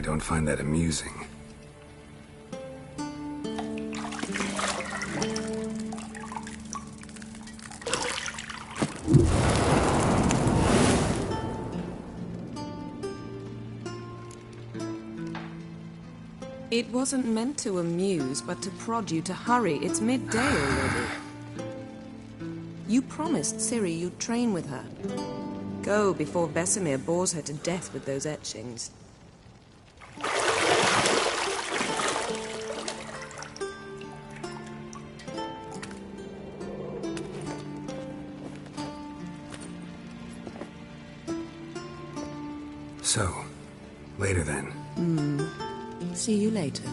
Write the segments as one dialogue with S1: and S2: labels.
S1: don't find that amusing.
S2: It wasn't meant to amuse, but to prod you to hurry. It's midday already. You promised Ciri you'd train with her. Go before Vesemir bores her to death with those etchings.
S1: So, later then.
S2: See you later.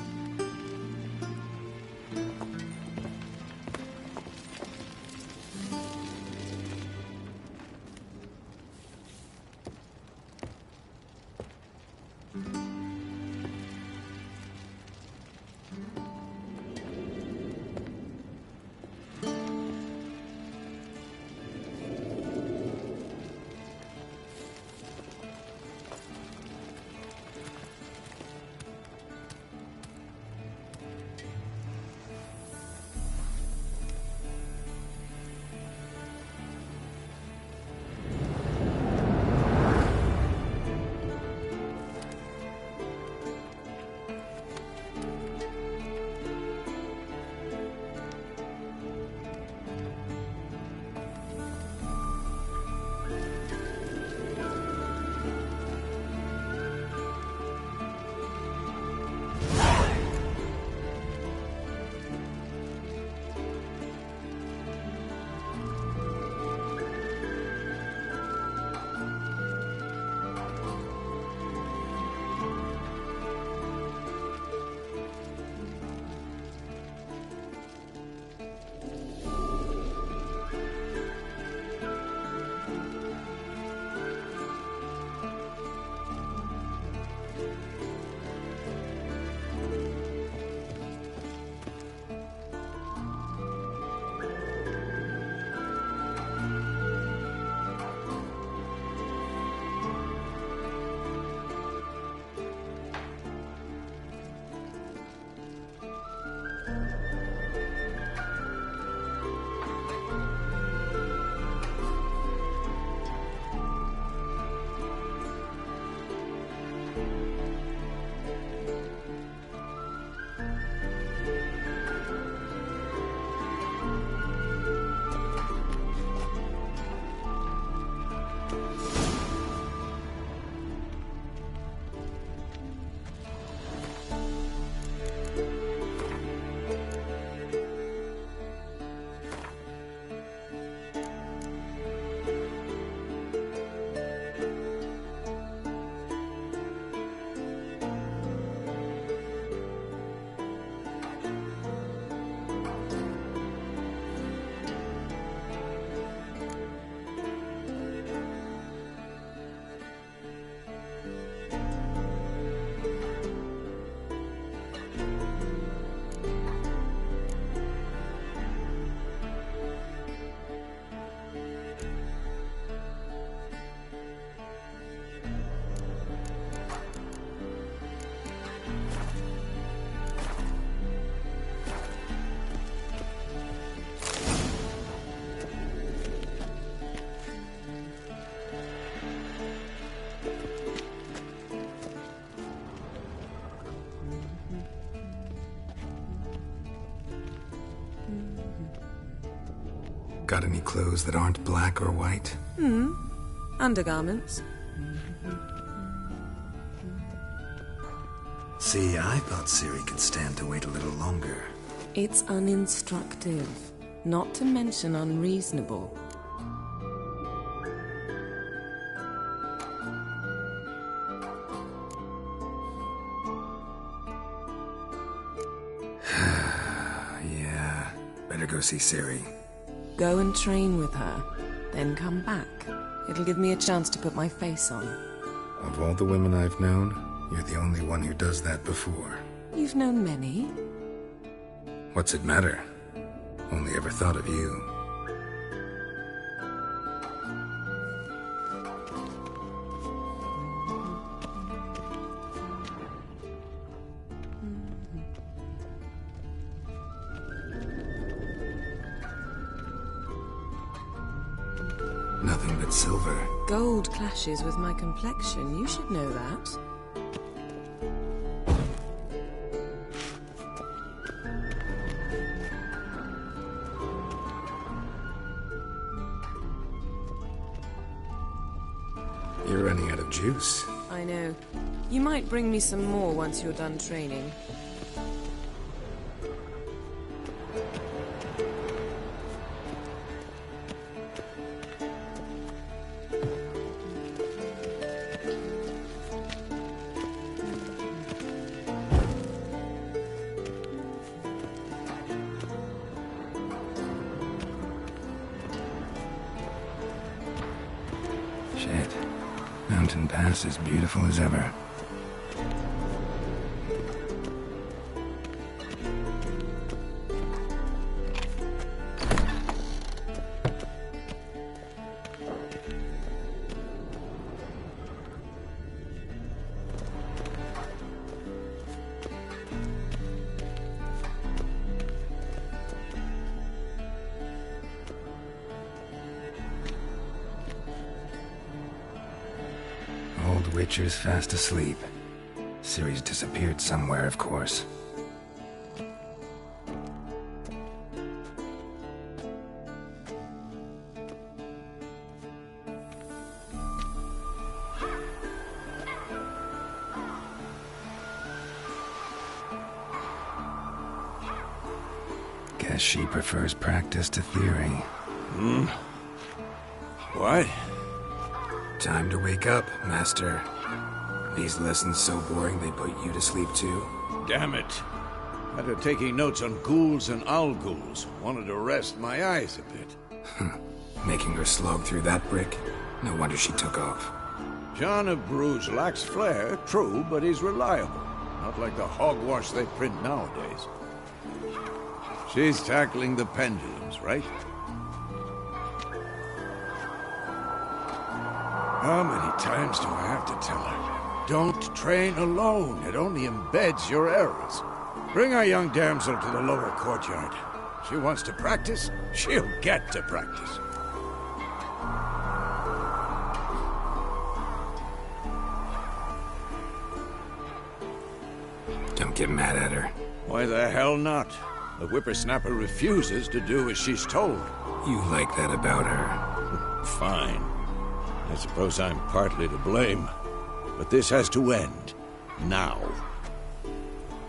S1: Got any clothes that aren't black or white?
S2: Undergarments.
S1: See, I thought Ciri could stand to wait a little longer.
S2: It's uninstructive, not to mention unreasonable.
S1: Yeah, better go see Ciri.
S2: Go and train with her, then come back. It'll give me a chance to put my face on.
S1: Of all the women I've known, you're the only one who does that before.
S2: You've known many.
S1: What's it matter? Only ever thought of you. but silver.
S2: Gold clashes with my complexion. You should know that.
S1: You're running out of juice.
S2: I know. You might bring me some more once you're done training.
S1: Shit. Mountain Pass is beautiful as ever. Old Witcher's fast asleep. Ciri's disappeared somewhere, of course. Guess she prefers practice to theory.
S3: What?
S1: Time to wake up, Master. These lessons so boring they put you to sleep too?
S3: Damn it. After taking notes on ghouls and owl ghouls, wanted to rest my eyes a bit.
S1: Making her slog through that brick? No wonder she took off.
S3: John of Bruges lacks flair, true, but he's reliable. Not like the hogwash they print nowadays. She's tackling the pendulums, right? How many times do I have to tell her? Don't train alone. It only embeds your errors. Bring our young damsel to the lower courtyard. She wants to practice, she'll get to practice.
S1: Don't get mad at her.
S3: Why the hell not? The whippersnapper refuses to do as she's told.
S1: You like that about her.
S3: Fine. I suppose I'm partly to blame. But this has to end. Now.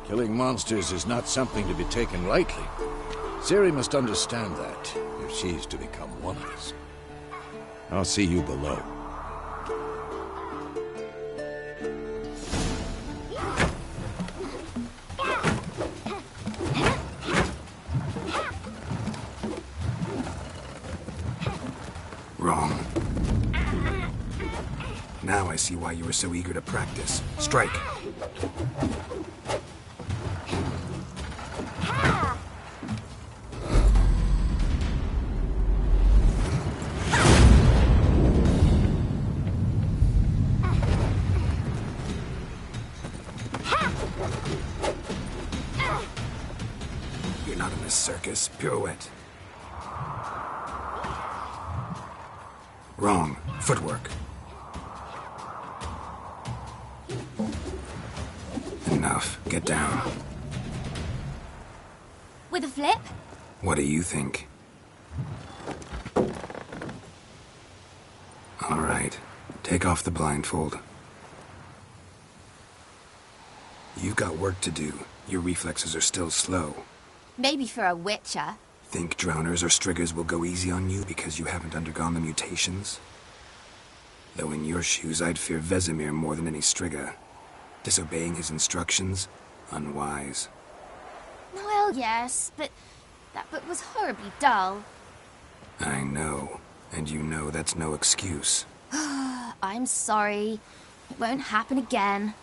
S3: Killing monsters is not something to be taken lightly. Ciri must understand that, if she's to become one of us. I'll see you below.
S1: Wrong. Now I see why you were so eager to practice. Strike. You're not in this circus. Pirouette. Wrong. Footwork. Enough. Get down.
S4: With a flip?
S1: What do you think? All right. Take off the blindfold. You've got work to do. Your reflexes are still slow.
S4: Maybe for a witcher.
S1: Think drowners or striggers will go easy on you because you haven't undergone the mutations? Though in your shoes, I'd fear Vesemir more than any strigger. Disobeying his instructions? Unwise.
S4: Well, yes, but that book was horribly dull.
S1: I know. And you know that's no excuse.
S4: I'm sorry. It won't happen again.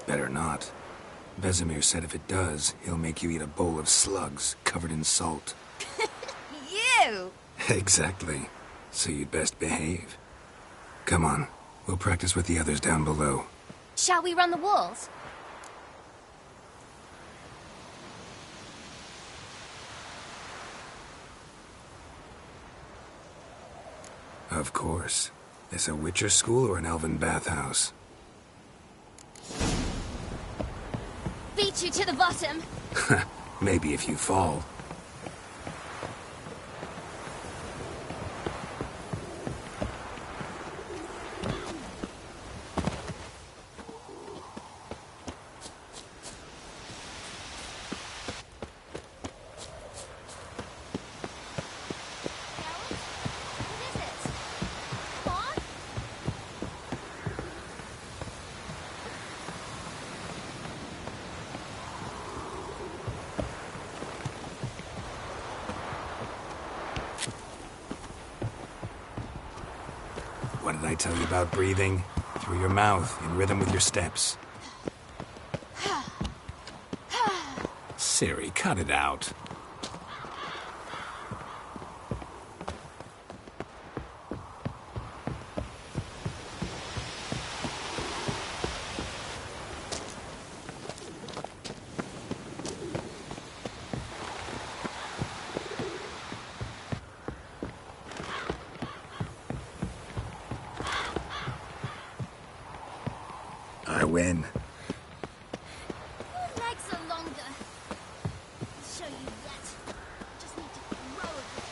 S1: Better not. Vesemir said if it does, he'll make you eat a bowl of slugs covered in salt.
S4: You!
S1: Exactly. So you'd best behave. Come on. We'll practice with the others down below.
S4: Shall we run the walls?
S1: Of course. This a Witcher school or an elven bathhouse?
S4: Beat you to the bottom.
S1: Maybe if you fall. What did I tell you about breathing? Through your mouth, in rhythm with your steps. Ciri, cut it out. I win.
S4: Your legs are longer. I'll show you yet. Just need to grow a bit.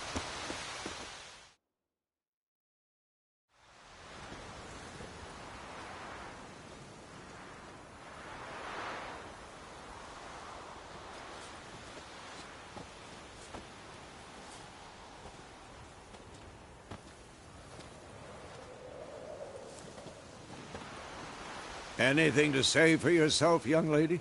S3: Anything to say for yourself, young lady?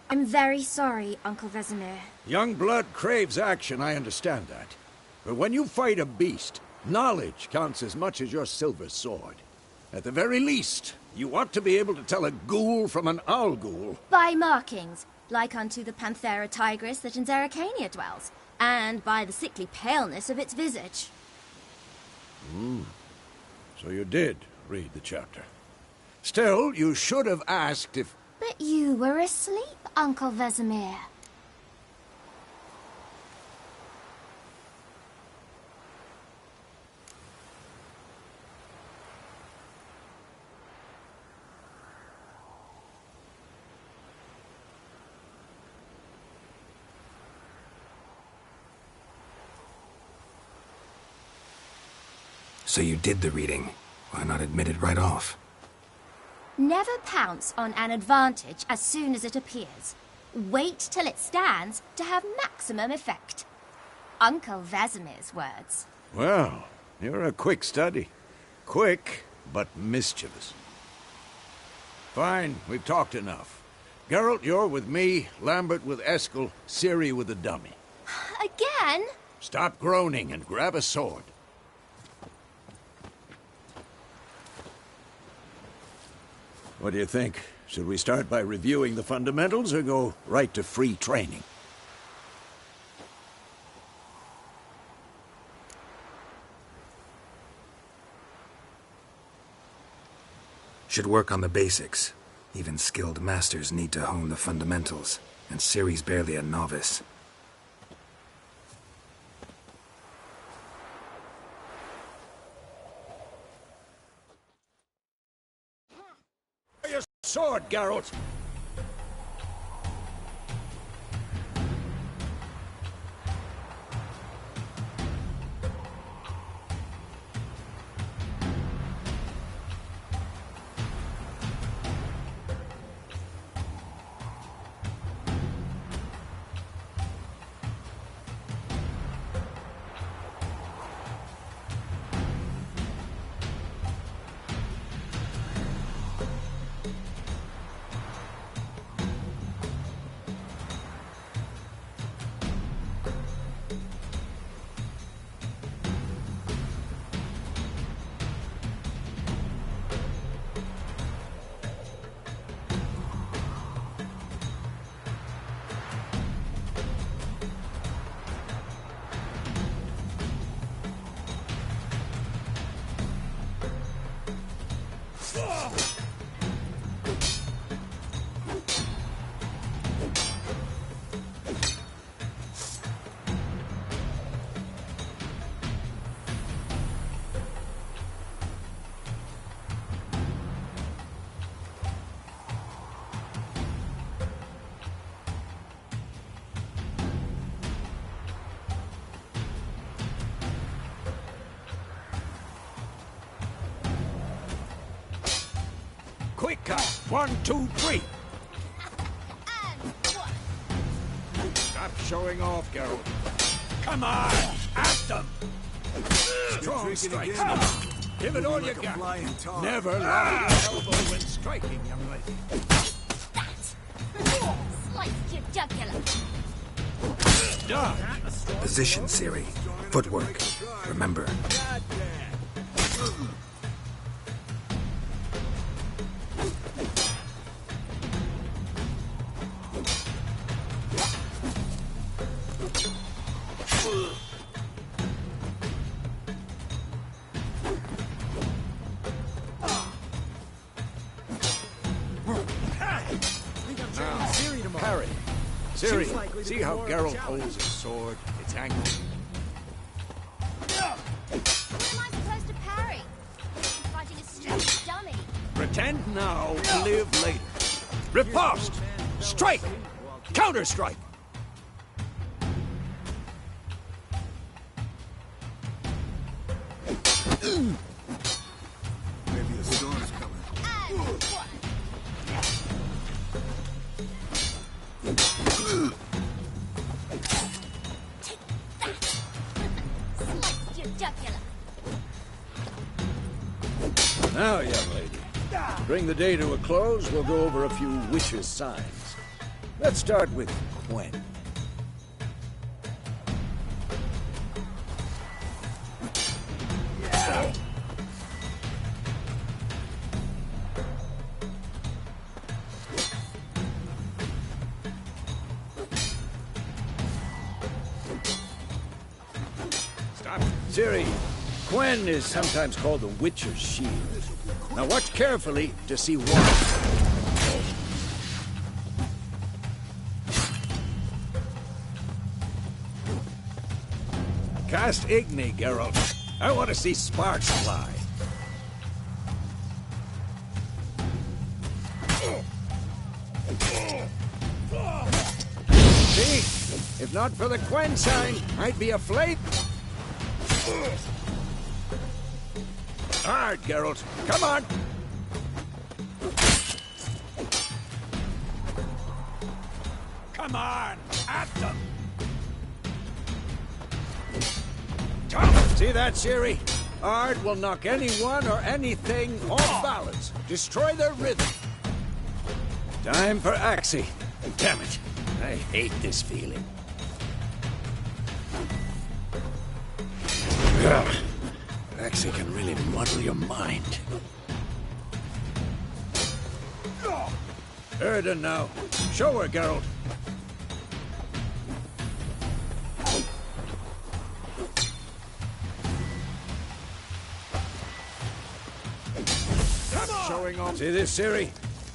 S4: I'm very sorry, Uncle Vesemir.
S3: Young blood craves action, I understand that. But when you fight a beast, knowledge counts as much as your silver sword. At the very least, you ought to be able to tell a ghoul from an owl ghoul.
S4: By markings, like unto the Panthera tigris that in Zerrikania dwells, and by the sickly paleness of its visage.
S3: So you did read the chapter. Still, you should have asked if...
S4: But you were asleep, Uncle Vesemir.
S1: So you did the reading. Why not admit it right off?
S4: Never pounce on an advantage as soon as it appears. Wait till it stands to have maximum effect. Uncle Vesemir's words.
S3: Well, you're a quick study. Quick, but mischievous. Fine, we've talked enough. Geralt, you're with me, Lambert with Eskel, Ciri with the dummy.
S4: Again?
S3: Stop groaning and grab a sword. What do you think? Should we start by reviewing the fundamentals or go right to free training?
S1: Should work on the basics. Even skilled masters need to hone the fundamentals, and Ciri's barely a novice.
S3: Your sword, Geralt! Quick cut. 1, 2, 3. Stop showing off, Geralt. Come on, at them. Strong strike. Come on. Give it all you got. Never lower your elbow when striking, young lady.
S4: Sliced your jugular.
S3: Done.
S1: Position, Ciri. Footwork. Remember.
S3: Parry. Ciri, see how Geralt holds his sword, its angle.
S4: How am I supposed to parry? I'm fighting a straight dummy.
S3: Pretend now, live later. Riposte! Strike! Counter-strike!
S1: Maybe a storm's coming.
S4: Sliced your jugular.
S3: Now, young lady, to bring the day to a close, we'll go over a few witches' signs. Let's start with Quen. Stop. Ciri, Quen is sometimes called the Witcher's Shield. Now watch carefully to see why. Cast Igni, Geralt. I want to see sparks fly. See? If not for the Quen sign, I'd be aflame. Hard, Geralt. Come on. Come on, at them. See that, Ciri? Ard will knock anyone or anything off balance. Destroy their rhythm. Time for Axii. Damn it. I hate this feeling. Ugh. Axii can really muddle your mind. Erden now. Show her, Geralt. Showing off. See this, Ciri?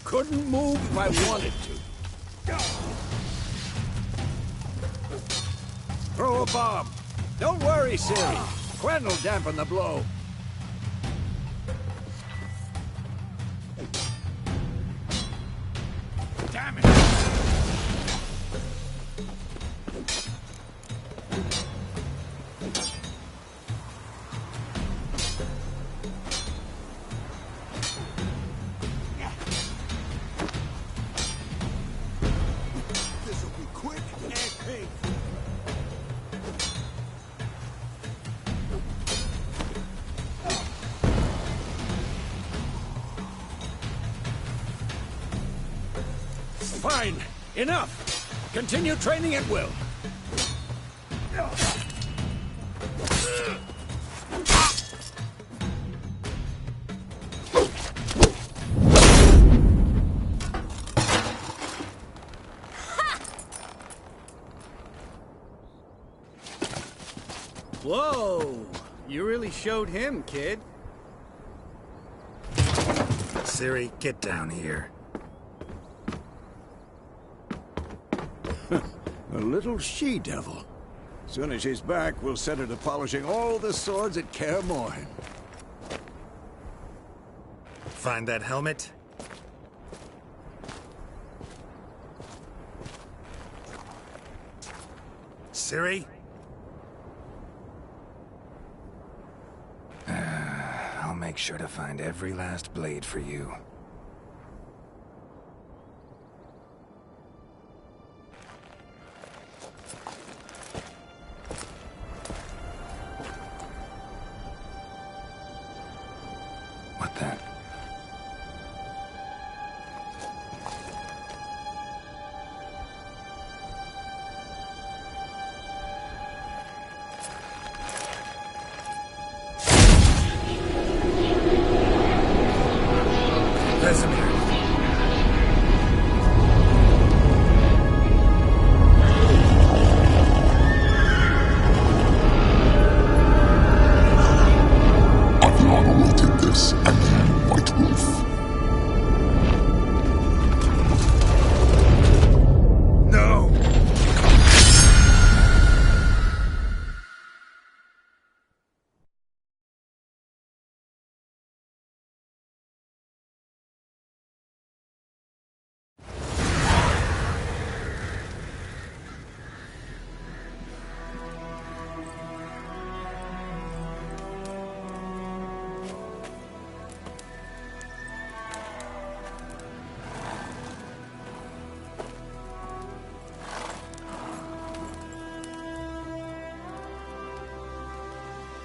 S3: Couldn't move if I wanted to. Throw a bomb. Don't worry, Ciri. Quen will dampen the blow. Damn it!
S1: This'll be quick and painful.
S3: Fine. Enough. Continue training at will.
S5: Whoa! You really showed him, kid.
S1: Ciri, get down here.
S3: A little she-devil. Soon as she's back, we'll set her to polishing all the swords at Kaer Morhen.
S1: Find that helmet? Ciri? I'll make sure to find every last blade for you. What the? Vesemir.
S6: Aviana will take this, and you, White Wolf.
S1: No!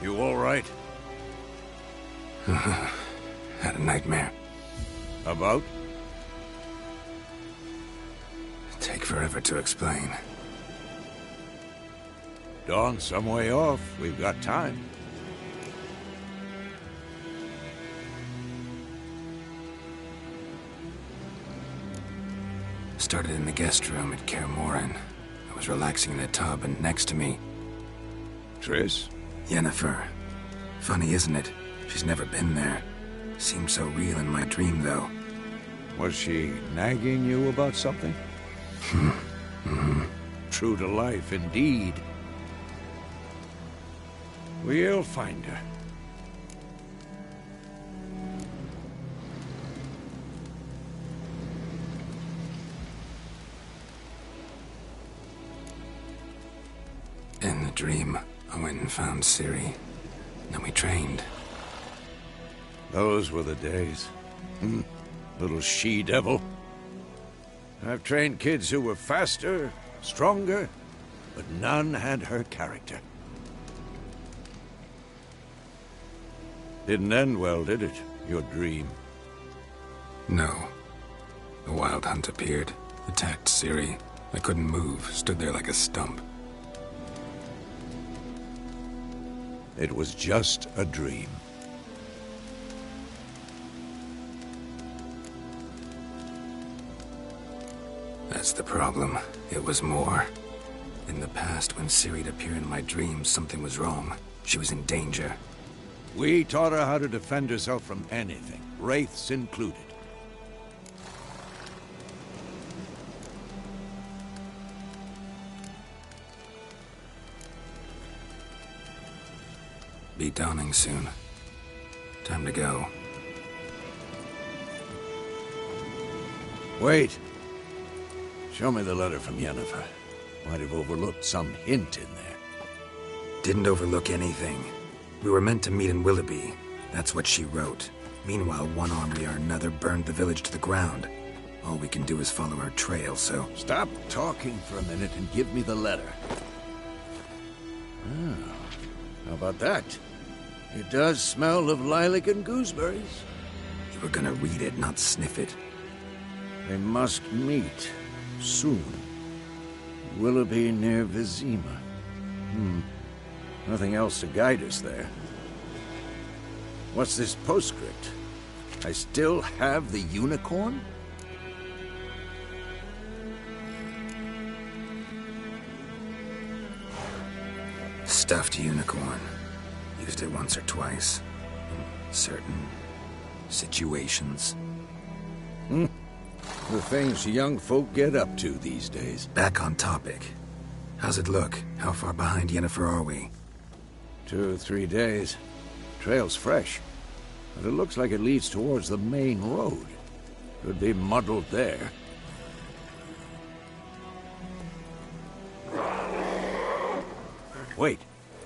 S3: You all right?
S1: Had a nightmare.
S3: About?
S1: Take forever to explain.
S3: Dawn's some way off. We've got time.
S1: Started in the guest room at Kaer Morhen. I was relaxing in a tub, and next to me,
S3: Triss?
S1: Yennefer. Funny, isn't it? She's never been there. Seemed so real in my dream, though.
S3: Was she nagging you about something? True to life, indeed. We'll find her.
S1: In the dream, I went and found Ciri. Then we trained.
S3: Those were the days. Little she-devil. I've trained kids who were faster, stronger, but none had her character. Didn't end well, did it? Your dream?
S1: No. A wild hunt appeared, attacked Ciri. I couldn't move, stood there like a stump.
S3: It was just a dream.
S1: That's the problem. It was more. In the past, when Ciri'd appear in my dreams, something was wrong. She was in danger.
S3: We taught her how to defend herself from anything, wraiths included.
S1: Be dawning soon. Time to go.
S3: Wait. Show me the letter from Yennefer. Might have overlooked some hint in there.
S1: Didn't overlook anything. We were meant to meet in Willoughby. That's what she wrote. Meanwhile, one army or another burned the village to the ground. All we can do is follow her trail, so...
S3: Stop talking for a minute and give me the letter. Oh, how about that? It does smell of lilac and gooseberries.
S1: You were gonna read it, not sniff it.
S3: They must meet. Soon. Willoughby near Vizima. Nothing else to guide us there. What's this postscript? I still have the unicorn?
S1: Stuffed unicorn. Used it once or twice. In certain situations.
S3: The things young folk get up to these days.
S1: Back on topic. How's it look? How far behind Yennefer are we?
S3: 2 or 3 days. Trail's fresh, but it looks like it leads towards the main road. Could be muddled there. Wait,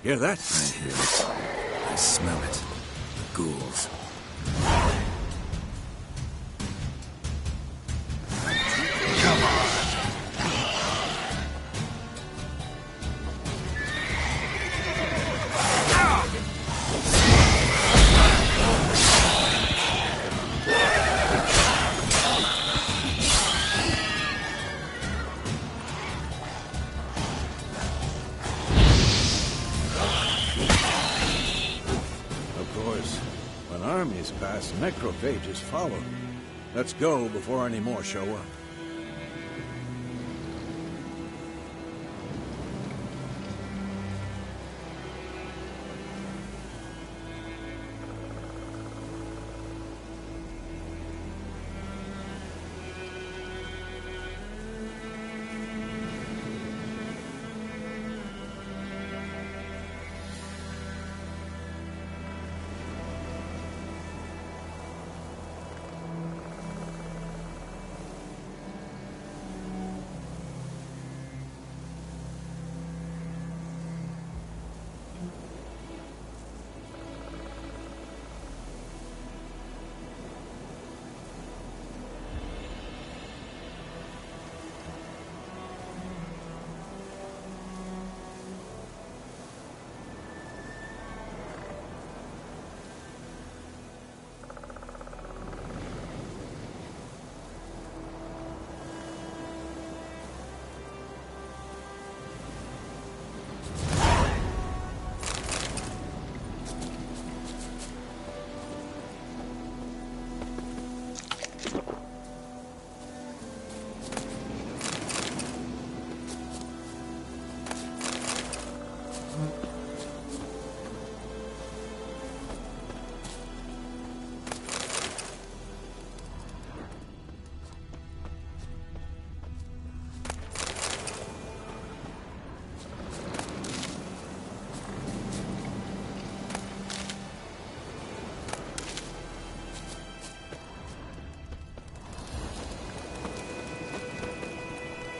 S3: hear that?
S1: I hear it. I smell it. The ghouls.
S3: past, necrophages followed. Let's go before any more show up.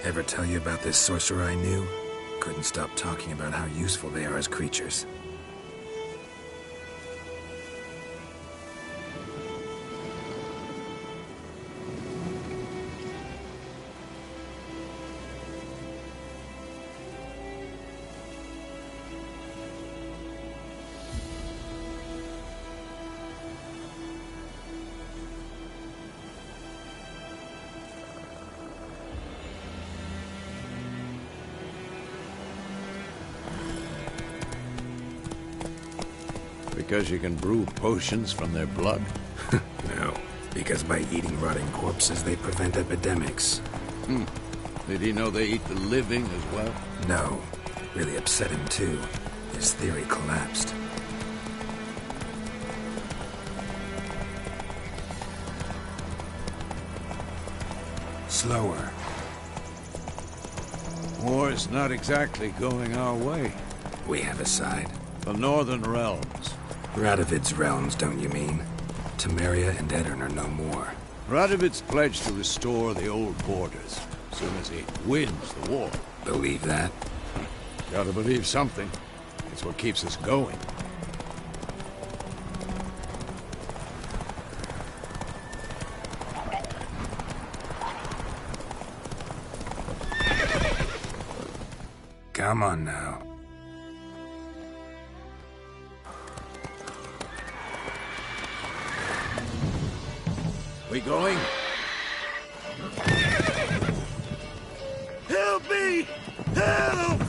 S1: Ever tell you about this sorcerer I knew? Couldn't stop talking about how useful they are as creatures.
S3: Because you can brew potions from their blood?
S1: No, because by eating rotting corpses, they prevent epidemics.
S3: Did he know they eat the living as well?
S1: No, really upset him too. His theory collapsed. Slower.
S3: War's not exactly going our way.
S1: We have a side.
S3: The Northern Realms.
S1: Radovid's realms, don't you mean? Temeria and Edirn are no more.
S3: Radovid's pledged to restore the old borders as soon as he wins the war.
S1: Believe that?
S3: Gotta believe something. It's what keeps us going.
S1: Come on now.
S3: We going? Help me! Help!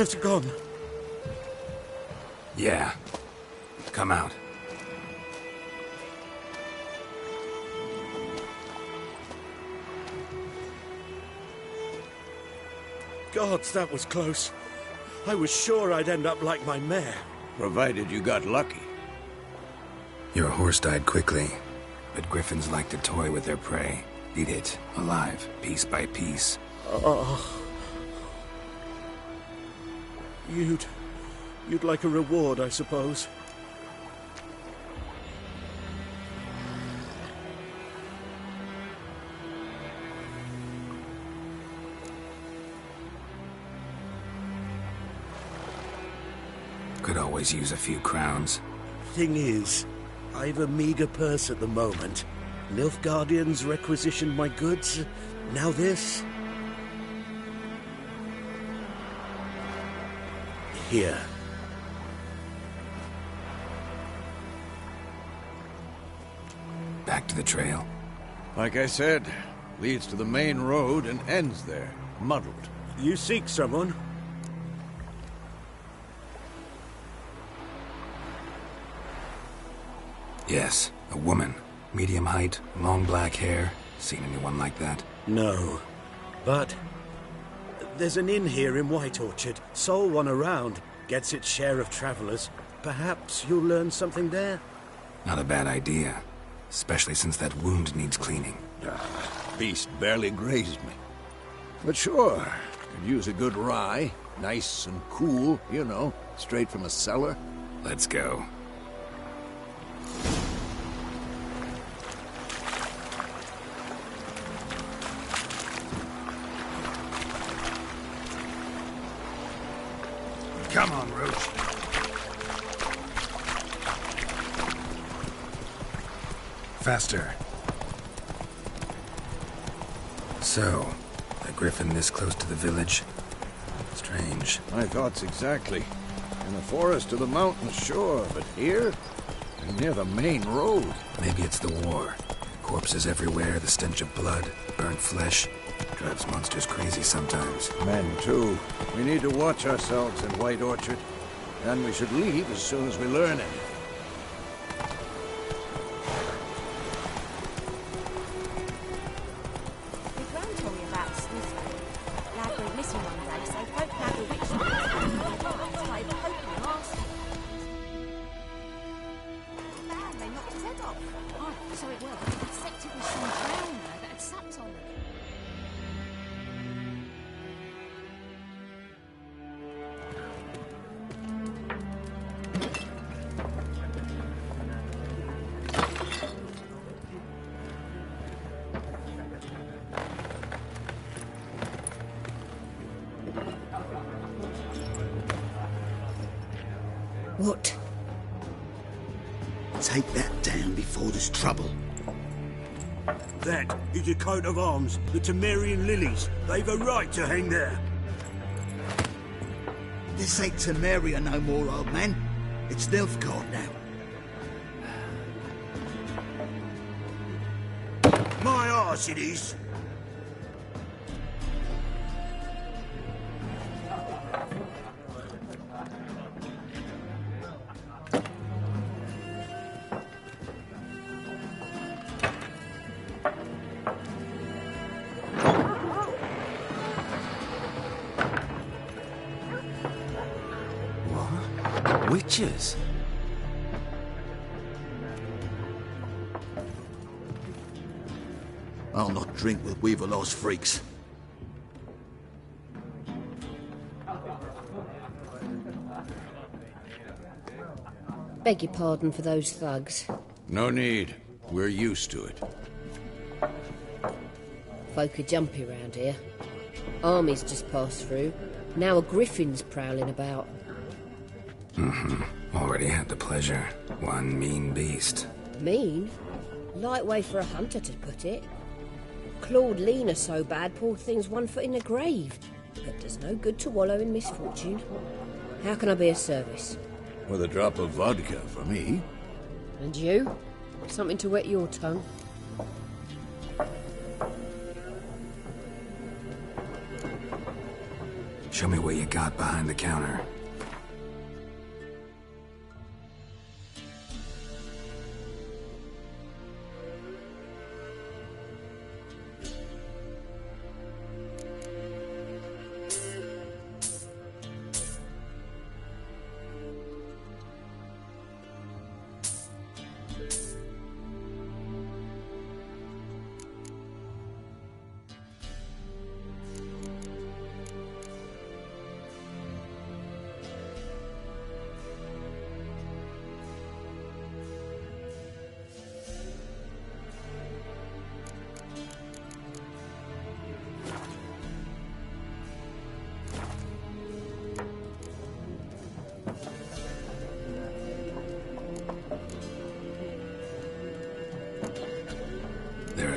S7: Has it gone?
S1: Yeah. Come out.
S7: Gods, that was close. I was sure I'd end up like my mare.
S3: Provided you got lucky.
S1: Your horse died quickly, but griffins like to toy with their prey. Eat it, alive, piece by piece.
S7: Oh. You'd like a reward, I suppose.
S1: Could always use a few crowns.
S7: Thing is, I've a meager purse at the moment. Nilfgaardians requisitioned my goods. Now this. Here.
S1: Back to the trail.
S3: Like I said, leads to the main road and ends there, muddled.
S7: You seek someone?
S1: Yes, a woman. Medium height, long black hair. Seen anyone like that?
S7: No. But there's an inn here in White Orchard. Sole one around. Gets its share of travelers. Perhaps you'll learn something there?
S1: Not a bad idea. Especially since that wound needs cleaning.
S3: Beast barely grazed me. But sure, could use a good rye. Nice and cool, you know, straight from a cellar.
S1: Let's go. Come on, Roach. Faster. So, the griffin this close to the village? Strange.
S3: My thoughts exactly. In the forest or the mountains, sure, but here? Near the main road.
S1: Maybe it's the war. Corpses everywhere, the stench of blood, burnt flesh. Drives monsters crazy sometimes.
S3: Men, too. We need to watch ourselves in White Orchard. And we should leave as soon as we learn anything.
S8: The Gran told me about Smithfield. Lad went missing one day, so folk had a witch hunt. I started hoping last man, they knocked his head off. Oh, so it was. Except it was some drowner that had sapped on him.
S2: What?
S9: Take that down before there's trouble.
S7: That is a coat of arms, the Temerian lilies. They've a right to hang there.
S9: This ain't Temeria no more, old man. It's Nilfgaard now.
S7: My arse it is.
S1: Witches?
S9: I'll not drink with Weaverlaw's freaks.
S2: Beg your pardon for those thugs.
S3: No need. We're used to it.
S2: Folk are jumpy round here. Armies just passed through. Now a griffin's prowling about.
S1: Already had the pleasure. One mean beast.
S2: Mean? Light way for a hunter to put it. Clawed Lena so bad, poor thing's 1 foot in the grave. But there's no good to wallow in misfortune. How can I be of service?
S3: With a drop of vodka for me.
S2: And you? Something to wet your tongue?
S1: Show me what you got behind the counter.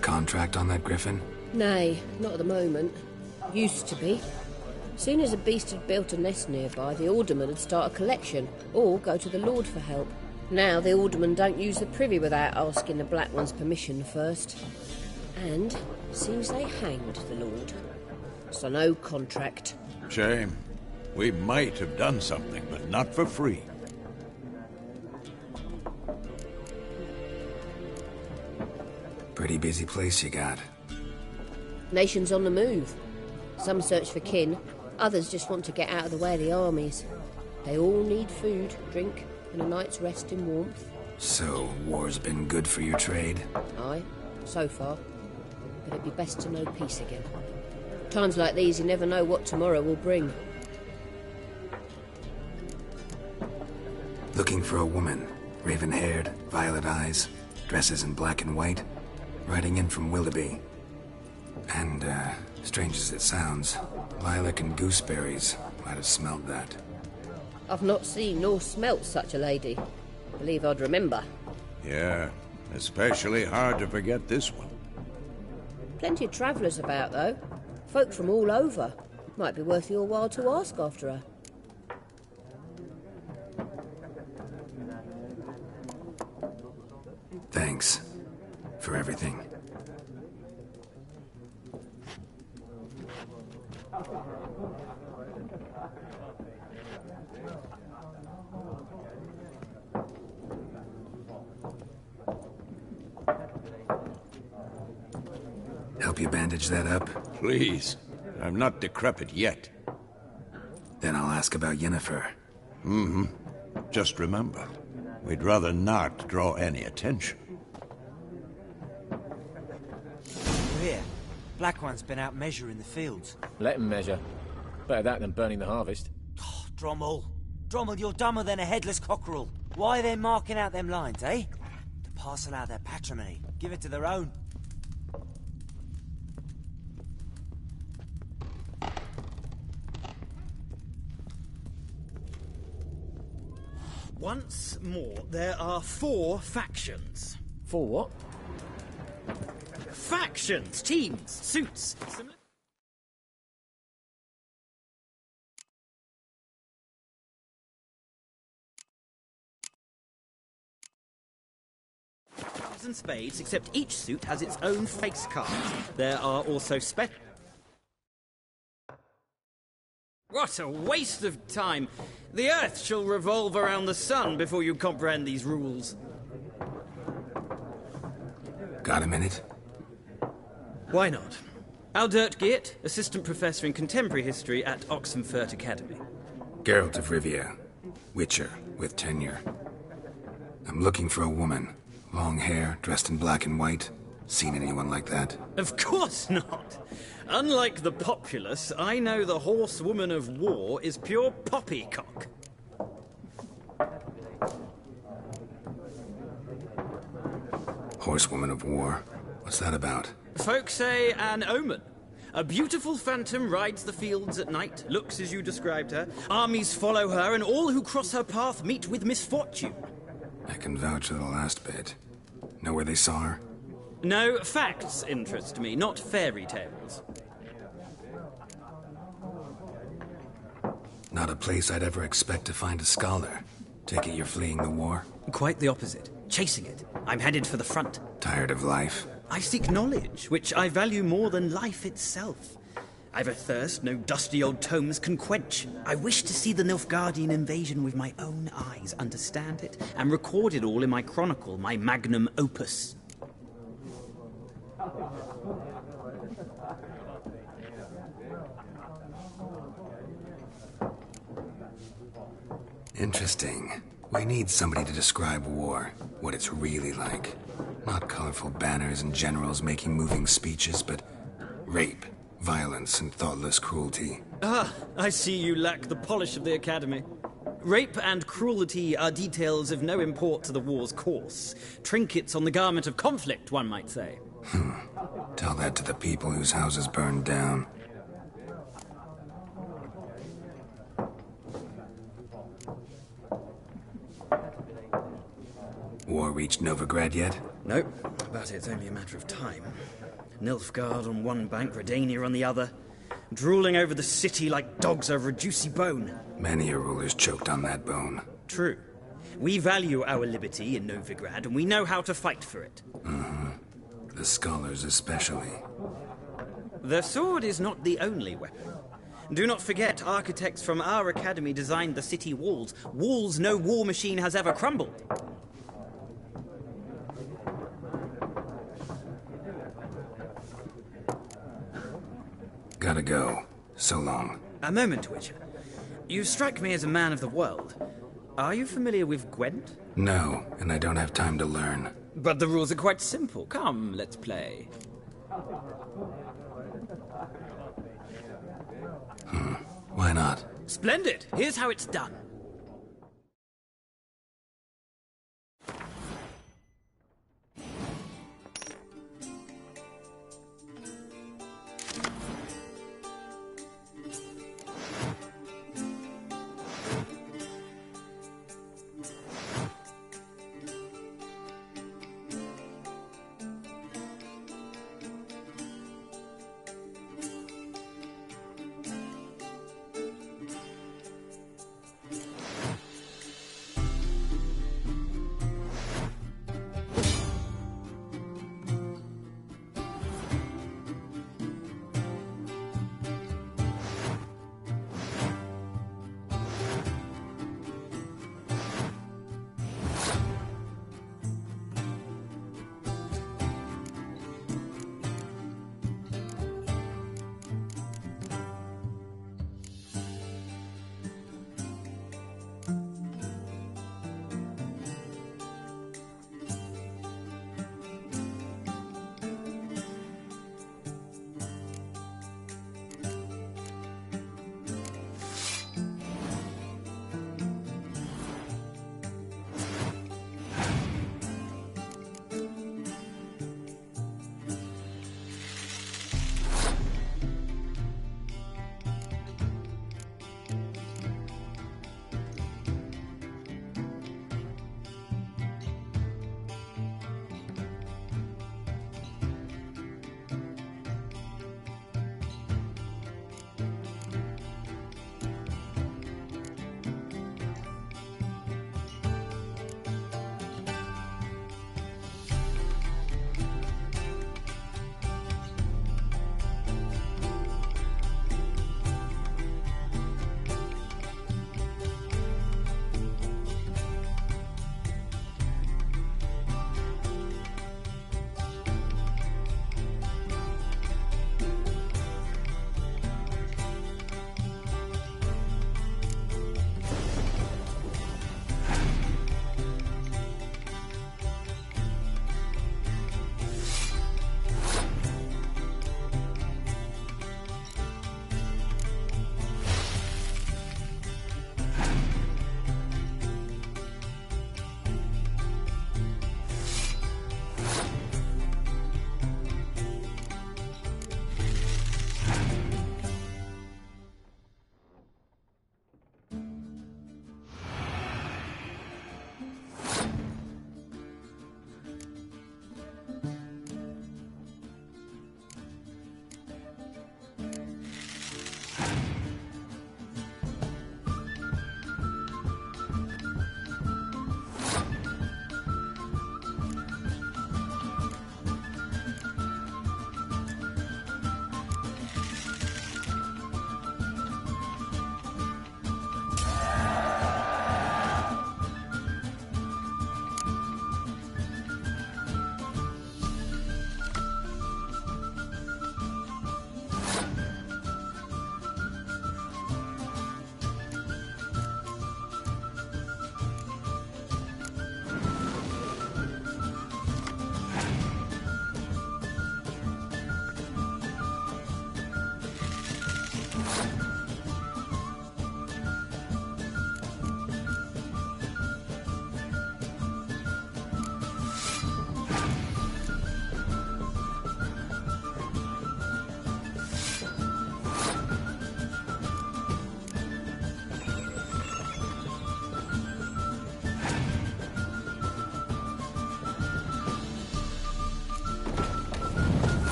S1: contract on that griffin?
S10: Nay, not at the moment. Used to be. Soon as a beast had built a nest nearby, the alderman would start a collection, or go to the Lord for help. Now the aldermen don't use the privy without asking the Black One's permission first. And seems they hanged the Lord. So no contract.
S3: Shame. We might have done something, but not for free.
S1: Pretty busy place you got.
S10: Nations on the move. Some search for kin, others just want to get out of the way of the armies. They all need food, drink, and a night's rest in warmth.
S1: So, war's been good for your trade?
S10: Aye, so far. But it'd be best to know peace again. Times like these, you never know what tomorrow will bring.
S1: Looking for a woman. Raven-haired, violet eyes, dresses in black and white. Riding in from Willoughby. And, strange as it sounds, lilac and gooseberries might have smelled that.
S10: I've not seen nor smelt such a lady. Believe I'd remember.
S3: Yeah, especially hard to forget this one.
S10: Plenty of travellers about, though. Folk from all over. Might be worth your while to ask after her.
S1: Thanks. For everything. Help you bandage that up?
S3: Please. I'm not decrepit yet.
S1: Then I'll ask about Yennefer.
S3: Mm-hmm. Just remember, we'd rather not draw any attention.
S11: Here, Black One's been out measuring the fields.
S12: Let him measure. Better that than burning the harvest.
S11: Oh, Drommel. Drommel, you're dumber than a headless cockerel. Why are they marking out them lines, eh? To parcel out their patrimony. Give it to their own.
S5: Once more, there are 4 factions.
S12: 4 what?
S5: Factions, teams, suits. Clubs and spades, except each suit has its own face cards. There are also What a waste of time! The Earth shall revolve around the sun before you comprehend these rules.
S1: Got a minute?
S5: Why not? Aldert Geert, Assistant Professor in Contemporary History at Oxenfurt Academy.
S1: Geralt of Rivia. Witcher, with tenure. I'm looking for a woman. Long hair, dressed in black and white. Seen anyone like that?
S5: Of course not! Unlike the populace, I know the horsewoman of war is pure poppycock.
S1: Horsewoman of war? What's that about?
S5: Folk say an omen. A beautiful phantom rides the fields at night, looks as you described her. Armies follow her, and all who cross her path meet with misfortune.
S1: I can vouch for the last bit. Know where they saw her?
S5: No, facts interest me, not fairy tales.
S1: Not a place I'd ever expect to find a scholar. Take it you're fleeing the war?
S5: Quite the opposite. Chasing it. I'm headed for the front.
S1: Tired of life?
S5: I seek knowledge, which I value more than life itself. I've a thirst no dusty old tomes can quench. I wish to see the Nilfgaardian invasion with my own eyes, understand it, and record it all in my chronicle, my magnum opus.
S1: Interesting. We need somebody to describe war, what it's really like. Not colorful banners and generals making moving speeches, but rape, violence, and thoughtless cruelty.
S5: Ah, I see you lack the polish of the Academy. Rape and cruelty are details of no import to the war's course. Trinkets on the garment of conflict, one might say.
S1: Tell that to the people whose houses burned down. War reached Novigrad yet?
S5: Nope, but it's only a matter of time. Nilfgaard on one bank, Redania on the other, drooling over the city like dogs over a juicy bone.
S1: Many a ruler's choked on that bone.
S5: True. We value our liberty in Novigrad, and we know how to fight for it.
S1: The scholars especially.
S5: The sword is not the only weapon. Do not forget, architects from our academy designed the city walls. Walls no war machine has ever crumbled.
S1: Gotta go. So long.
S5: A moment, Witcher. You strike me as a man of the world. Are you familiar with Gwent?
S1: No, and I don't have time to learn.
S5: But the rules are quite simple. Come, let's play.
S1: Why not?
S5: Splendid! Here's how it's done.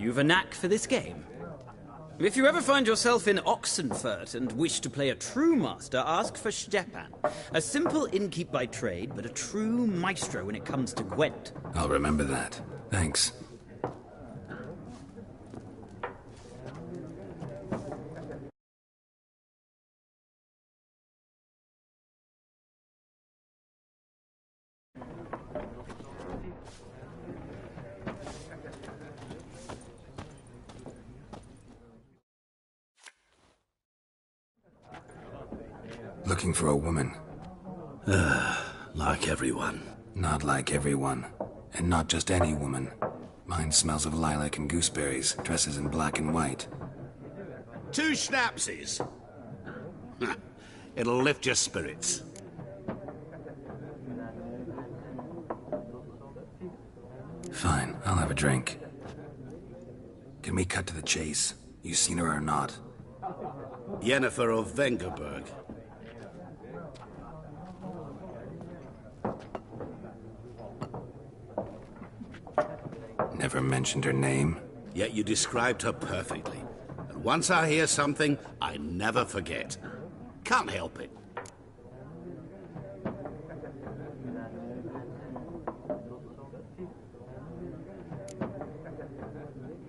S5: you've a knack for this game. If you ever find yourself in Oxenfurt and wish to play a true master, ask for Stepan. A simple innkeep by trade, but a true maestro when it comes to Gwent.
S1: I'll remember that. Thanks. Looking for a woman.
S7: Like everyone.
S1: Not like everyone. And not just any woman. Mine smells of lilac and gooseberries, dresses in black and white.
S13: 2 schnapsies. It'll lift your spirits.
S1: Fine, I'll have a drink. Can we cut to the chase? You seen her or not?
S13: Yennefer of Vengerberg.
S1: Never mentioned her name.
S13: Yet you described her perfectly. And once I hear something, I never forget. Can't help it.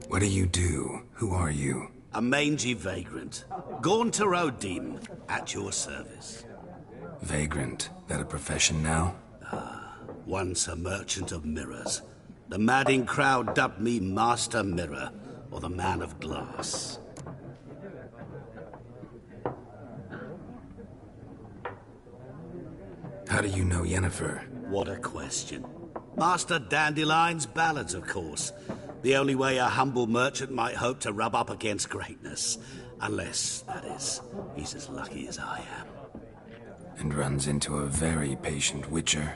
S1: What do you do? Who are you?
S13: A mangy vagrant. Gaunter O'Dean, at your service.
S1: Vagrant? That a profession now?
S13: Once a merchant of mirrors. The madding crowd dubbed me Master Mirror, or the Man of Glass.
S1: How do you know Yennefer?
S13: What a question. Master Dandelion's ballads, of course. The only way a humble merchant might hope to rub up against greatness. Unless, that is, he's as lucky as I am.
S1: And runs into a very patient witcher.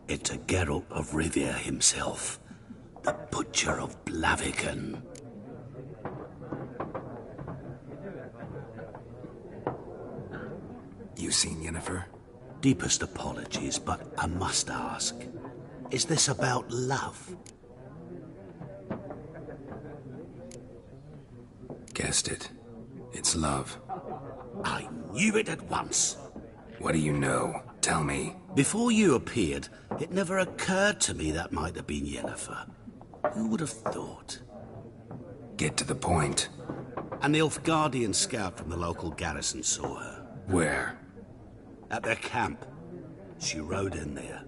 S13: Into Geralt of Rivia himself. The Butcher of Blaviken.
S1: You seen Yennefer?
S13: Deepest apologies, but I must ask. Is this about love?
S1: Guessed it. It's love.
S13: I knew it at once.
S1: What do you know? Tell me.
S13: Before you appeared, it never occurred to me that might have been Yennefer. Who would have thought?
S1: Get to the point.
S13: An Nilfgaardian scout from the local garrison saw her.
S1: Where?
S13: At their camp. She rode in there.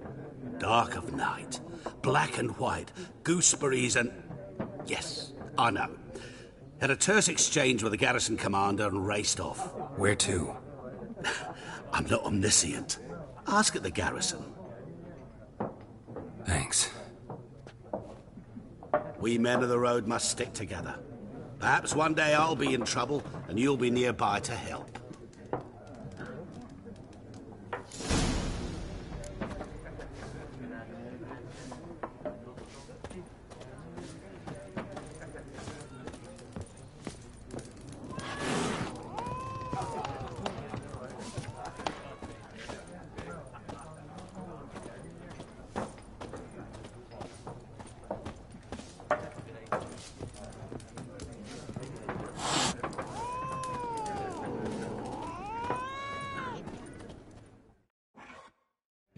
S13: Dark of night. Black and white. Gooseberries and... Yes, I know. Had a terse exchange with the garrison commander and raced off.
S1: Where to?
S13: I'm not omniscient. Ask at the garrison.
S1: Thanks.
S13: We men of the road must stick together. Perhaps one day I'll be in trouble and you'll be nearby to help.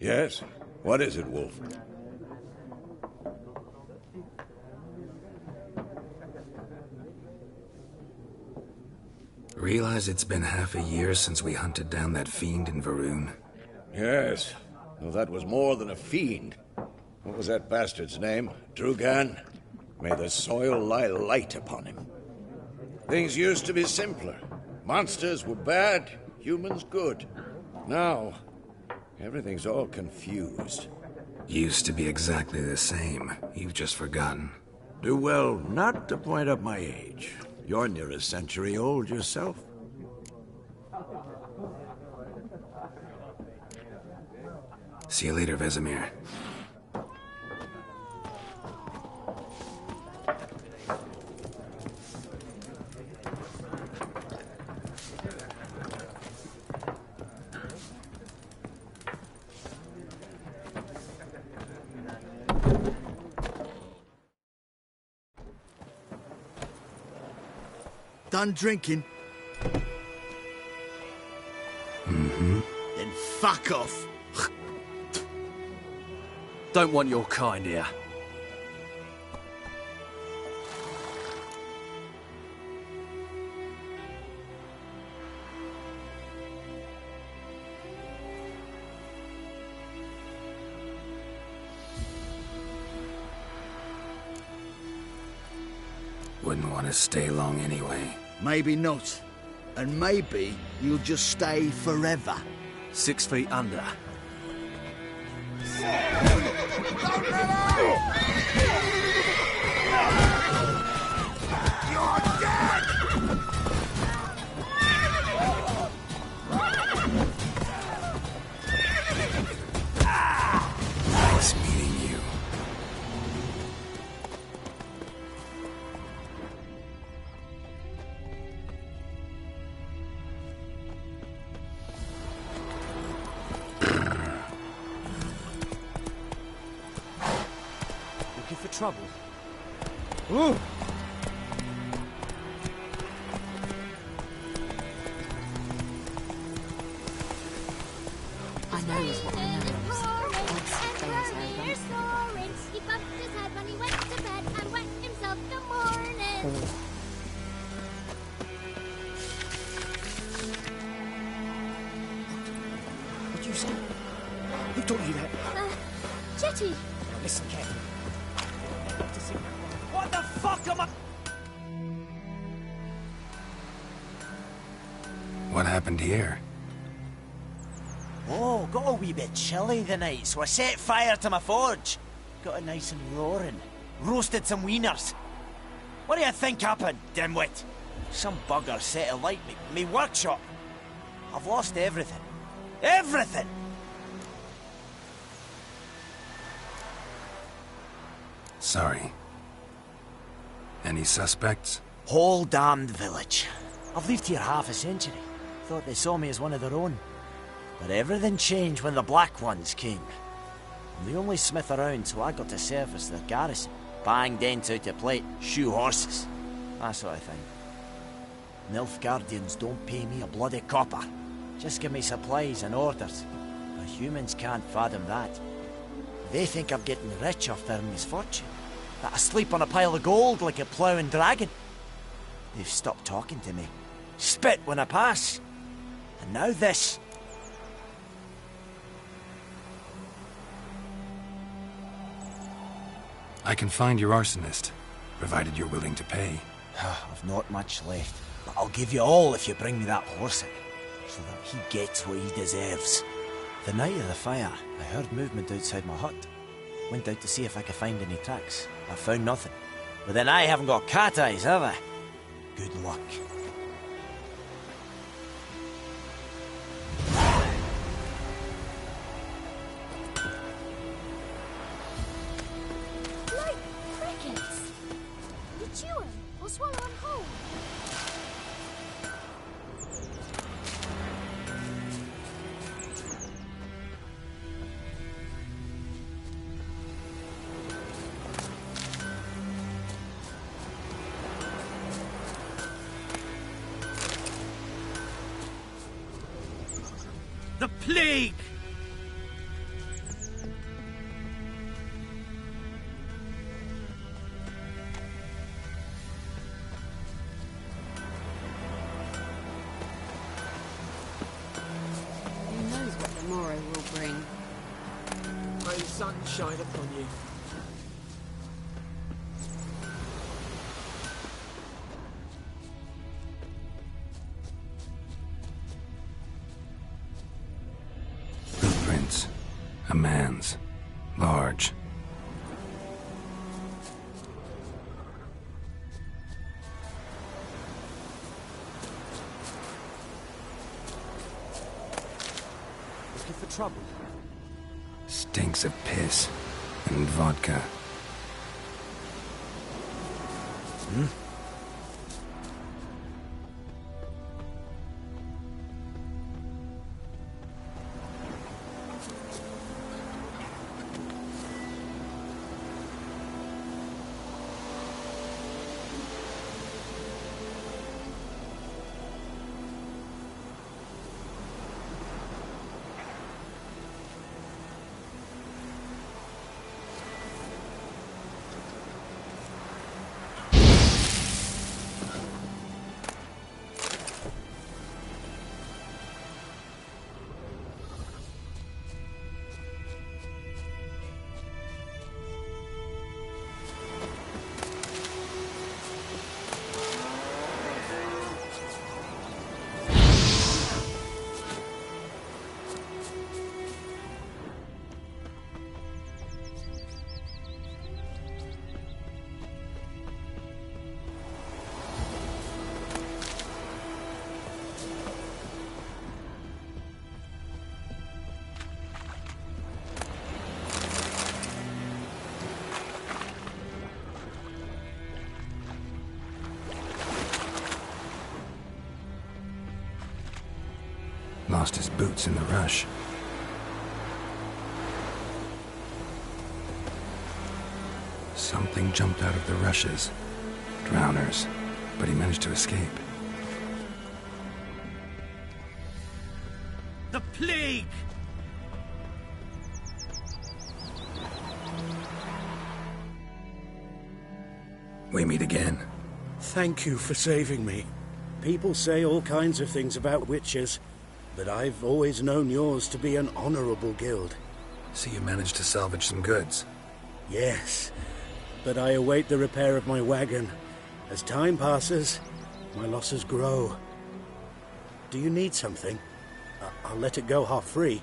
S3: Yes? What is it, Wolf?
S1: Realize it's been half a year since we hunted down that fiend in Varun?
S3: Yes. Though that was more than a fiend. What was that bastard's name? Drugan? May the soil lie light upon him. Things used to be simpler. Monsters were bad, humans good. Now, everything's all confused.
S1: Used to be exactly the same. You've just forgotten.
S3: Do well not to point up my age. You're near a century old yourself.
S1: See you later, Vesemir.
S9: done drinking?
S1: Mm-hmm.
S9: Then fuck off.
S14: Don't want your kind here.
S1: Wouldn't want to stay long anyway.
S9: Maybe not. And maybe you'll just stay forever.
S14: 6 feet under.
S1: Nice meeting you.
S11: Looking for trouble?
S14: Ooh.
S2: I knows what I knows.
S4: He bumped his head when he went to bed and wet himself the morning.
S14: What'd you say? Who taught you that?
S4: Jetty.
S14: Now listen carefully.
S11: What the fuck am I...
S1: What happened here?
S11: Oh, got a wee bit chilly the night, so I set fire to my forge. Got it nice and roaring. Roasted some wieners. What do you think happened, dimwit? Some bugger set alight me workshop. I've lost everything. Everything!
S1: Sorry. Any suspects?
S11: Whole damned village. I've lived here half a century. Thought they saw me as one of their own. But everything changed when the Black Ones came. I'm the only smith around, so I got to service their garrison. Bang dents out of plate, shoe horses. That sort of thing. Nilfgaardians don't pay me a bloody copper. Just give me supplies and orders. But humans can't fathom that. They think I'm getting rich off their misfortune. That I sleep on a pile of gold like a ploughing dragon. They've stopped talking to me. Spit when I pass. And now this.
S1: I can find your arsonist, provided you're willing to pay.
S11: I've not much left, but I'll give you all if you bring me that horse in, so that he gets what he deserves. The night of the fire, I heard movement outside my hut. Went out to see if I could find any tracks. I found nothing. But then I haven't got cat eyes, have I? Good luck.
S4: Like crickets. You chew 'em or swallow 'em whole.
S7: The plague!
S2: Who knows what the morrow will bring?
S14: May the sun shine upon you.
S1: Footprints. A man's. Large.
S11: Looking for trouble?
S1: Stinks of piss. And vodka. Lost his boots in the rush. Something jumped out of the rushes. Drowners. But he managed to escape.
S7: The plague!
S1: We meet again.
S7: Thank you for saving me. People say all kinds of things about witches, but I've always known yours to be an honorable guild.
S1: So you managed to salvage some goods?
S7: Yes, but I await the repair of my wagon. As time passes, my losses grow. Do you need something? I'll let it go half-free.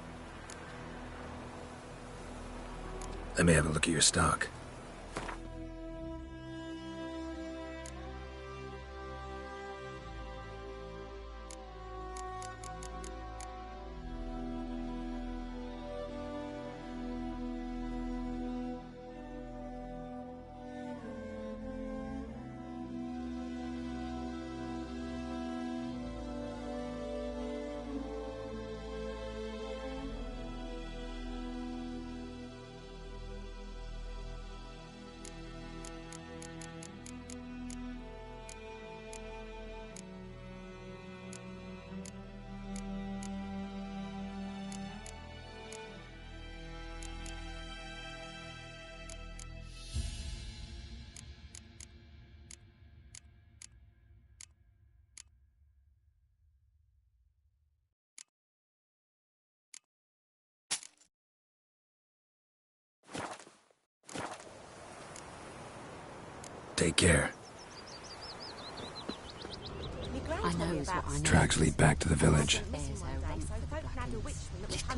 S1: Let me have a look at your stock. Take care.
S8: I know is what I know.
S1: Tracks lead back to the village.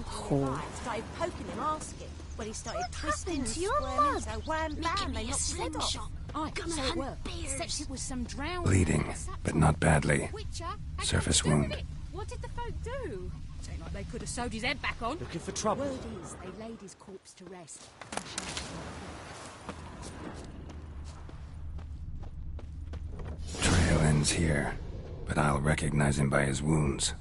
S8: Whore. Started poking him, asking. Well, he started twisting
S15: to
S8: and
S15: your
S8: squirming,
S15: mug?
S8: so wham, bam, they
S15: a
S8: knocked his head off.
S15: slingshot.
S8: Aye,
S15: Gonna
S8: so it
S15: hunt
S8: worked.
S15: bears.
S8: Except it was some drowning.
S1: Bleeding, but not badly. Surface wound.
S8: What did the folk do? Seemed like they could have sewed his head back on.
S11: Looking for trouble?
S8: Word is, they laid his corpse to rest.
S1: Trail ends here, but I'll recognize him by his wounds.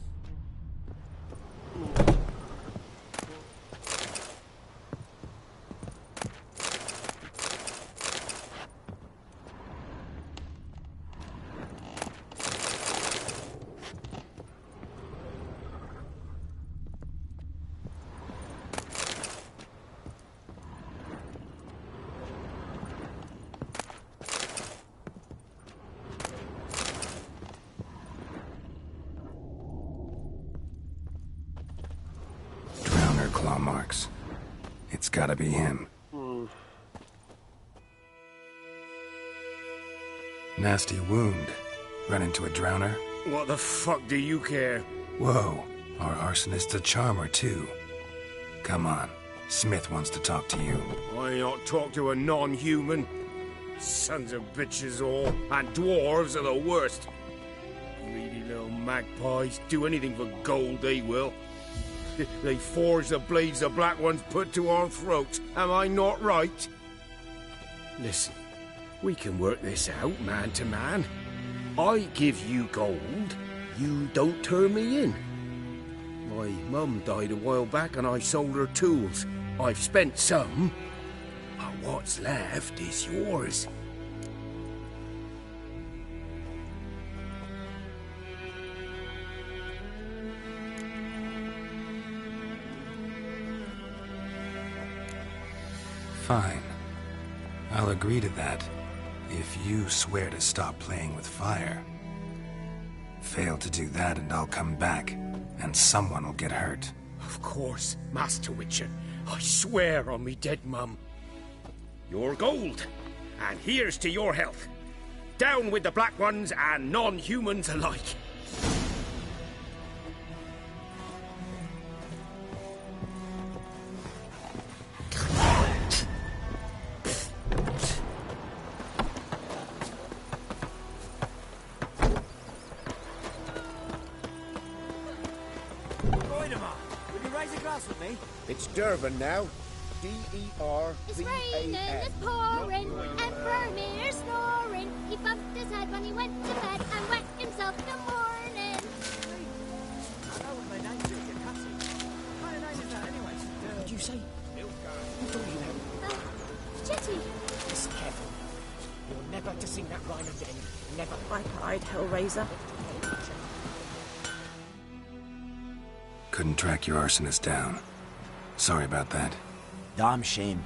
S1: Claw marks. It's gotta be him. Nasty wound. Run into a drowner?
S7: What the fuck do you care?
S1: Whoa, our arsonist's a charmer too. Come on, Smith wants to talk to you.
S7: Why not talk to a non-human? Sons of bitches all, and dwarves are the worst. Greedy little magpies, do anything for gold, they will. They forge the blades the Black Ones put to our throats. Am I not right? Listen, we can work this out man to man. I give you gold, you don't turn me in. My mum died a while back and I sold her tools. I've spent some, but what's left is yours.
S1: Fine. I'll agree to that, if you swear to stop playing with fire. Fail to do that and I'll come back, and someone will get hurt.
S7: Of course, Master Witcher. I swear on me dead mum. Your gold, and here's to your health. Down with the Black Ones and non-humans alike.
S14: It's Durban now. D-E-R-V-A-N.
S15: It's raining, it's pouring, and Vermeer snoring. He bumped his head when he went to bed and wet himself in the morning.
S14: I know what my name is.
S8: Hellraiser.
S1: Couldn't track your arsonist down. Sorry about that.
S11: Damn shame.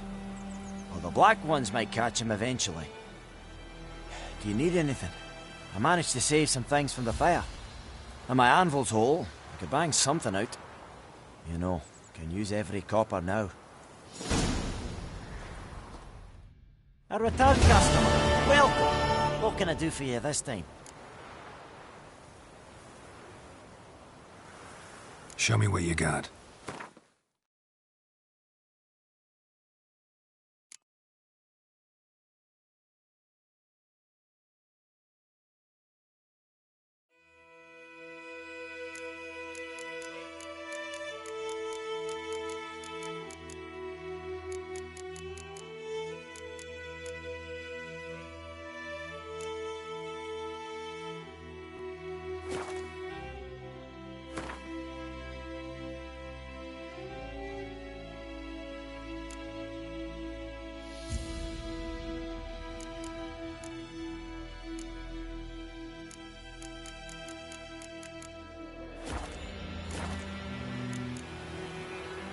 S11: Well, the Black Ones might catch him eventually. Do you need anything? I managed to save some things from the fire. And my anvil's whole. I could bang something out. You know, can use every copper now. A return customer. Welcome. What can I do for you this time?
S1: Show me what you got.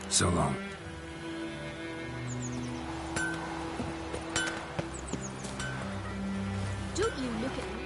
S1: So long.
S15: Don't you look at me.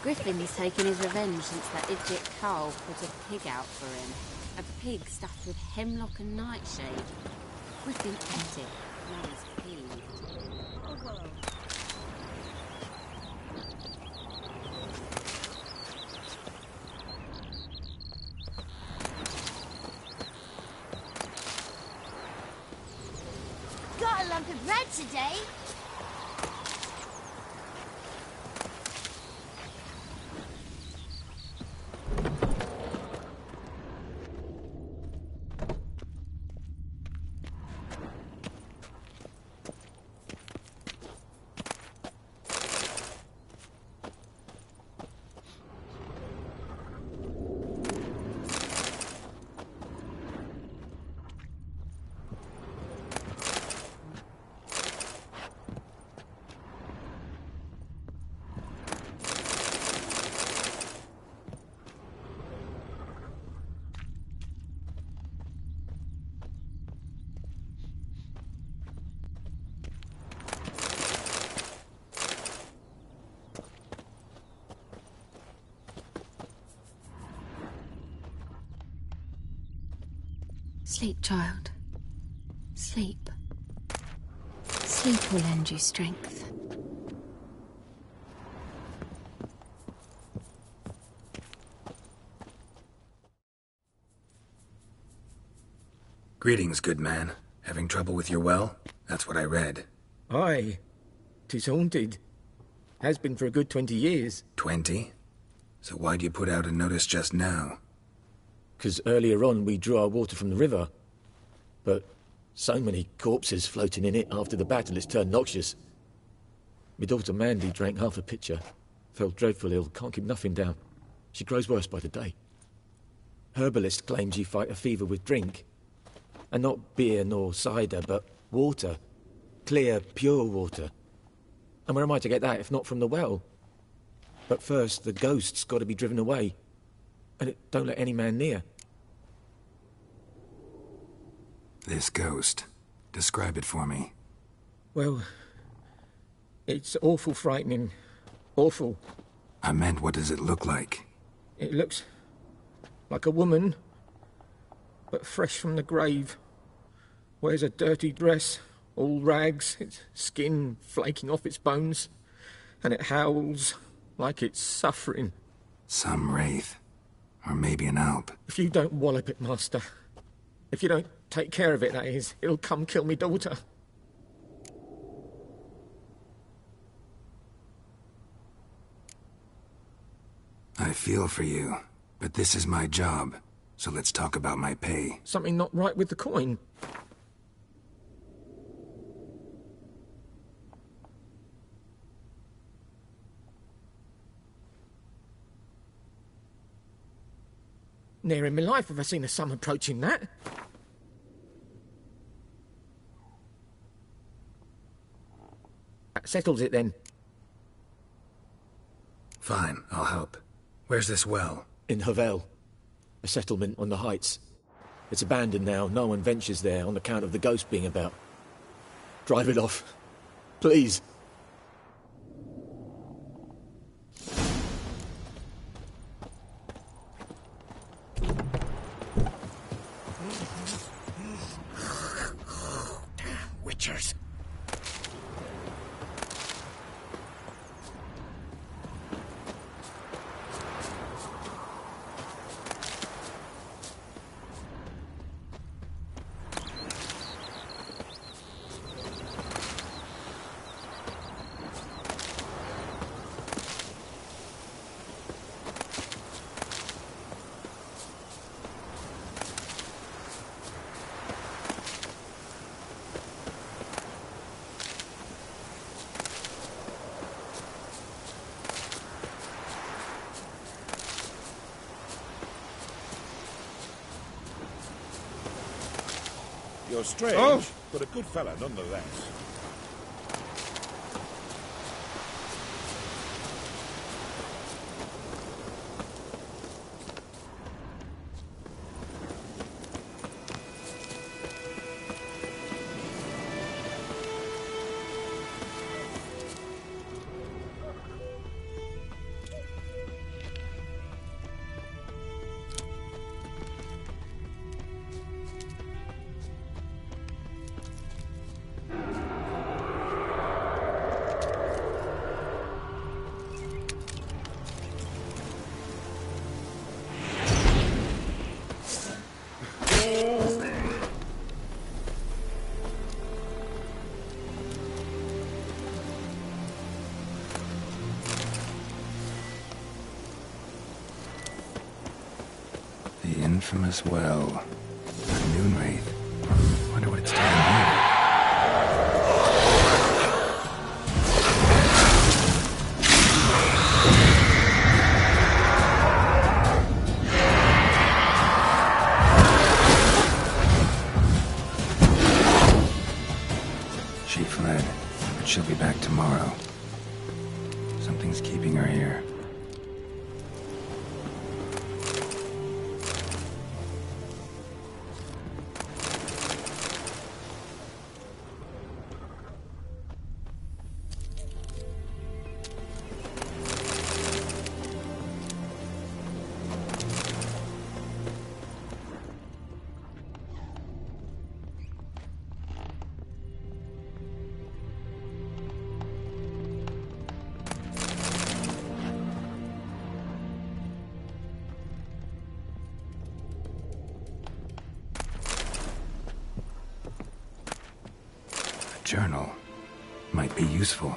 S16: Griffin is taking his revenge since that idiot Carl put a pig out for him. A pig stuffed with hemlock and nightshade. Griffin ate it. Now he's peeved.
S15: Got a lump of bread today.
S16: Sleep, child. Sleep. Sleep will lend you strength.
S1: Greetings, good man. Having trouble with your well? That's what I read.
S17: Aye. 'Tis haunted. Has been for a good 20 years.
S1: 20? So why'd you put out a notice just now?
S12: 'Cause earlier on we drew our water from the river. But so many corpses floating in it after the battle it's turned noxious. My daughter Mandy drank half a pitcher. Fell dreadful ill, can't keep nothing down. She grows worse by the day. Herbalist claims you fight a fever with drink. And not beer nor cider, but water. Clear, pure water. And where am I to get that if not from the well? But first, the ghost's got to be driven away. And it don't let any man near.
S1: This ghost. Describe it for me.
S17: Well, it's awful frightening. Awful.
S1: I meant, what does it look like?
S17: It looks like a woman, but fresh from the grave. Wears a dirty dress, all rags, its skin flaking off its bones, and it howls like it's suffering.
S1: Some wraith. Or maybe an alp.
S17: If you don't wallop it, Master, if you don't take care of it, that is, it'll come kill me daughter.
S1: I feel for you, but this is my job, so let's talk about my pay.
S17: Something not right with the coin. Ne'er in my life have I seen a sum approaching that. That settles it then.
S1: Fine, I'll help. Where's this well?
S12: In Havel. A settlement on the heights. It's abandoned now. No one ventures there on account of the ghost being about. Drive it off. Please.
S1: Witchers.
S3: You're strange, but a good fella nonetheless. The infamous well. A Noonwraith. Wonder what it's doing here. She fled, but she'll be back tomorrow. Something's keeping her here. Journal might be useful.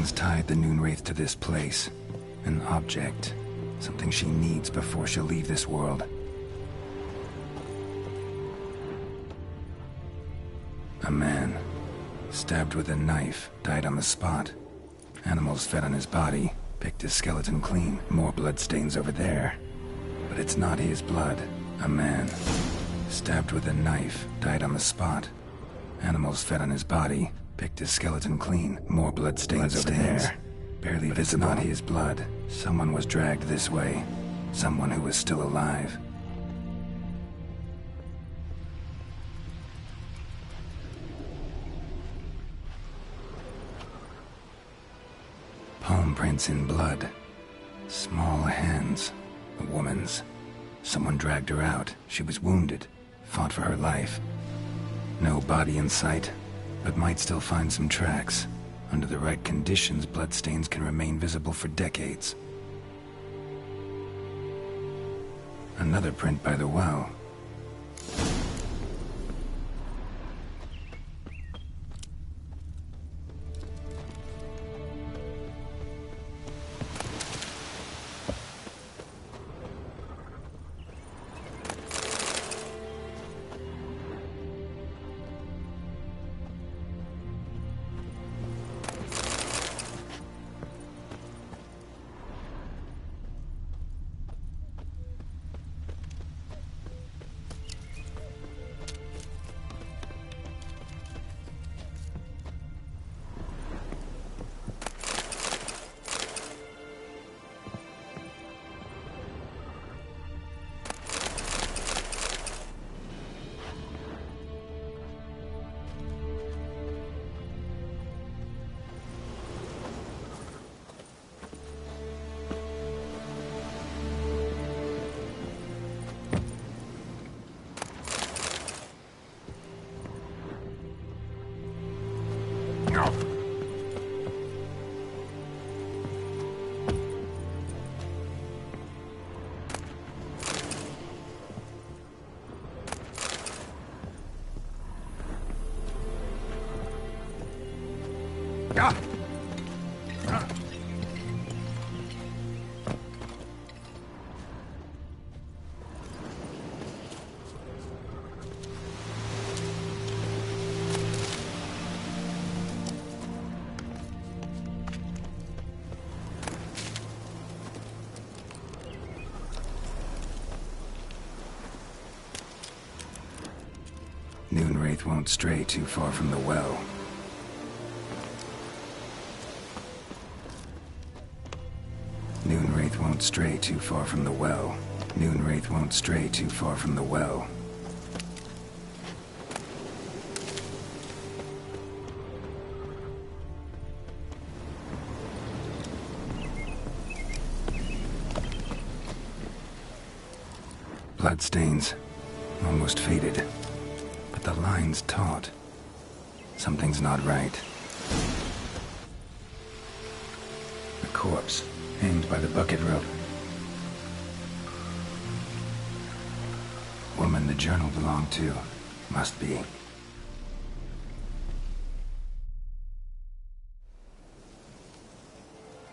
S1: Something's tied the Noonwraith to this place. An object. Something she needs before she'll leave this world. A man, stabbed with a knife, died on the spot. Animals fed on his body, picked his skeleton clean. More bloodstains over there. But it's not his blood. A man, stabbed with a knife, died on the spot. Animals fed on his body, picked his skeleton clean. More bloodstains over there. Barely visible. It's not his blood. Someone was dragged this way. Someone who was still alive. Palm prints in blood. Small hands. A woman's. Someone dragged her out. She was wounded. Fought for her life. No body in sight, but might still find some tracks. Under the right conditions, bloodstains can remain visible for decades. Another print by the well. Noonwraith won't stray too far from the well. Noonwraith won't stray too far from the well. Noonwraith won't stray too far from the well. Bloodstains. Almost faded. But the line's taut. Something's not right. A corpse, hanged by the bucket rope. Woman the journal belonged to. Must be.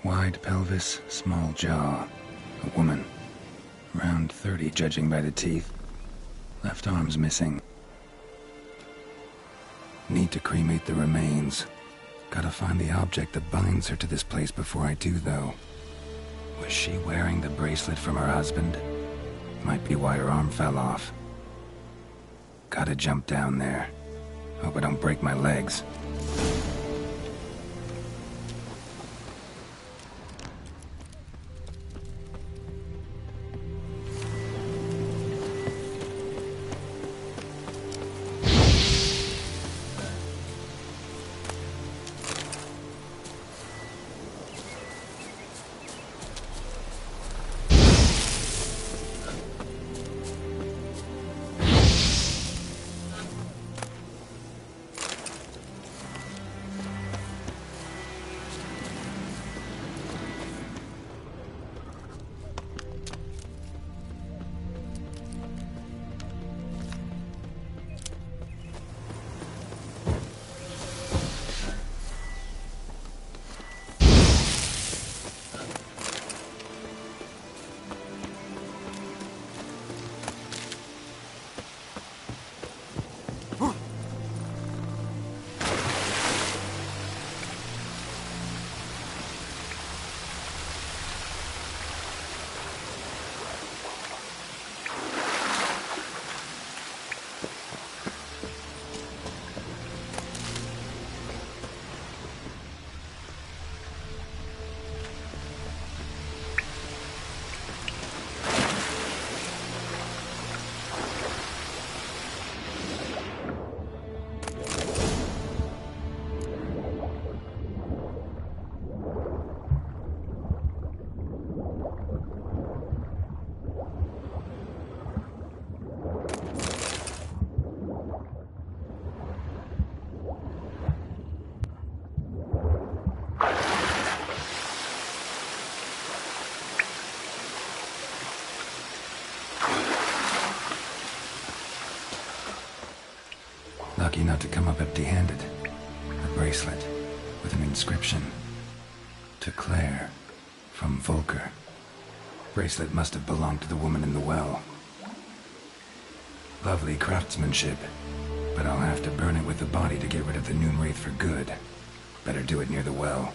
S1: Wide pelvis, small jaw. A woman. Around 30, judging by the teeth. Left arm's missing. Need to cremate the remains. Gotta find the object that binds her to this place before I do, though. Was she wearing the bracelet from her husband? Might be why her arm fell off. Gotta jump down there. Hope I don't break my legs. Lucky not to come up empty-handed. A bracelet with an inscription. To Claire, from Volker. Bracelet must have belonged to the woman in the well. Lovely craftsmanship, but I'll have to burn it with the body to get rid of the Noonwraith for good. Better do it near the well.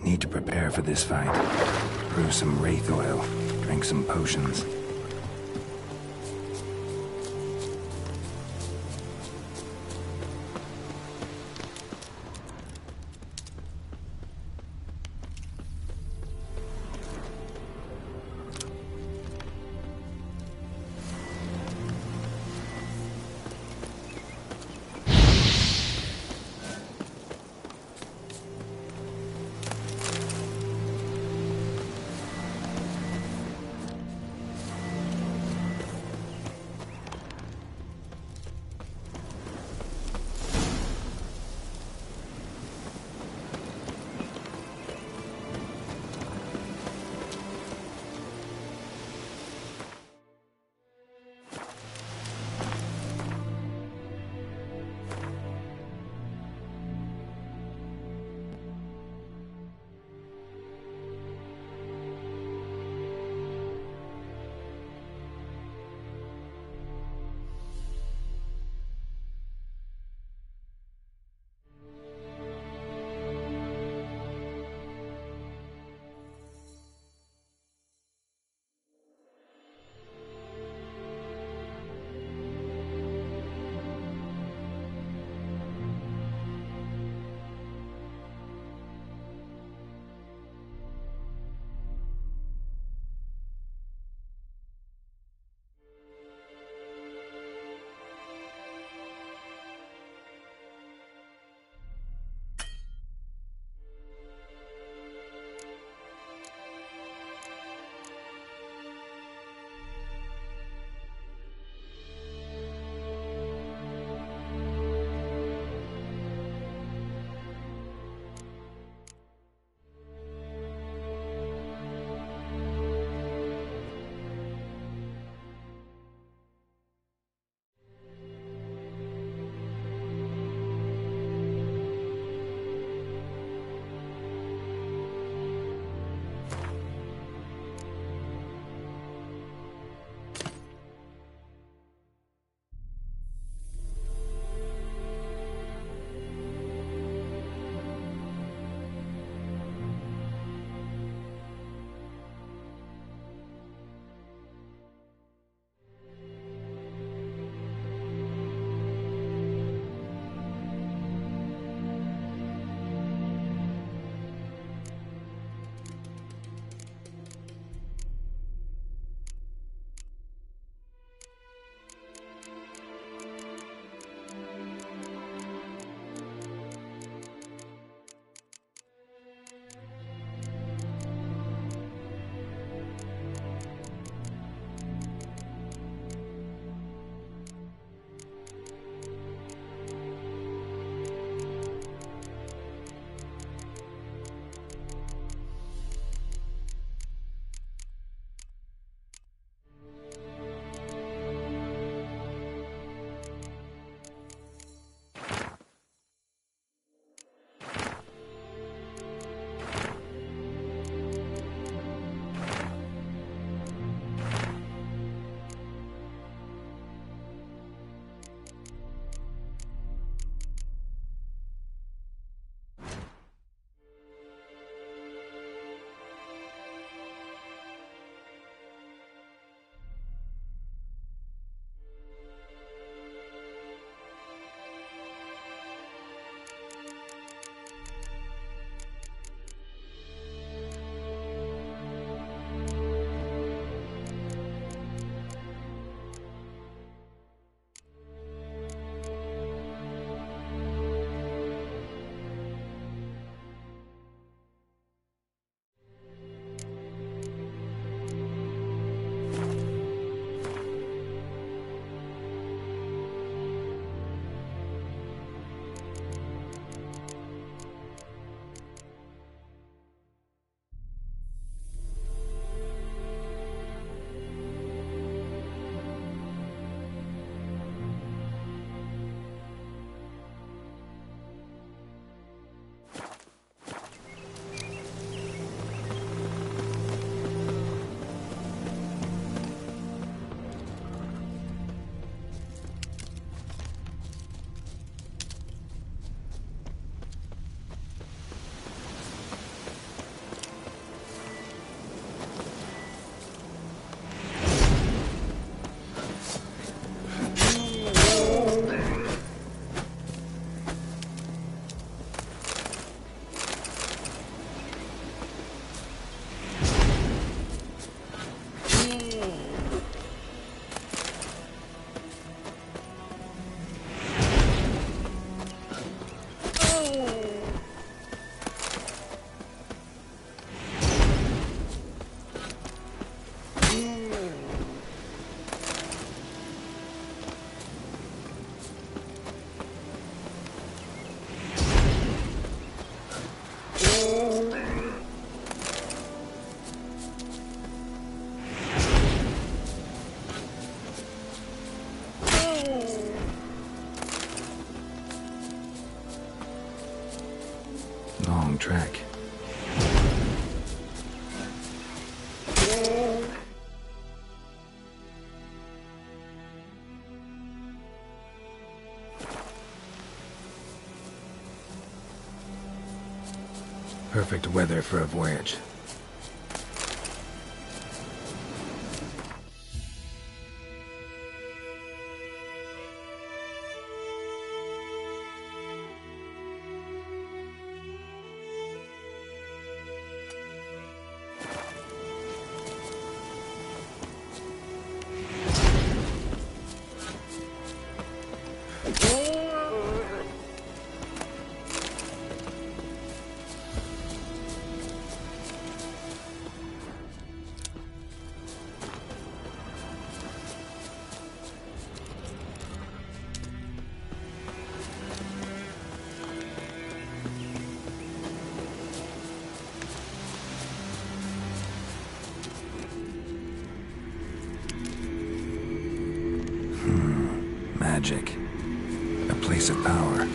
S1: Need to prepare for this fight. Brew some wraith oil, drink some potions. track. Perfect weather for a voyage. Magic. A place of power.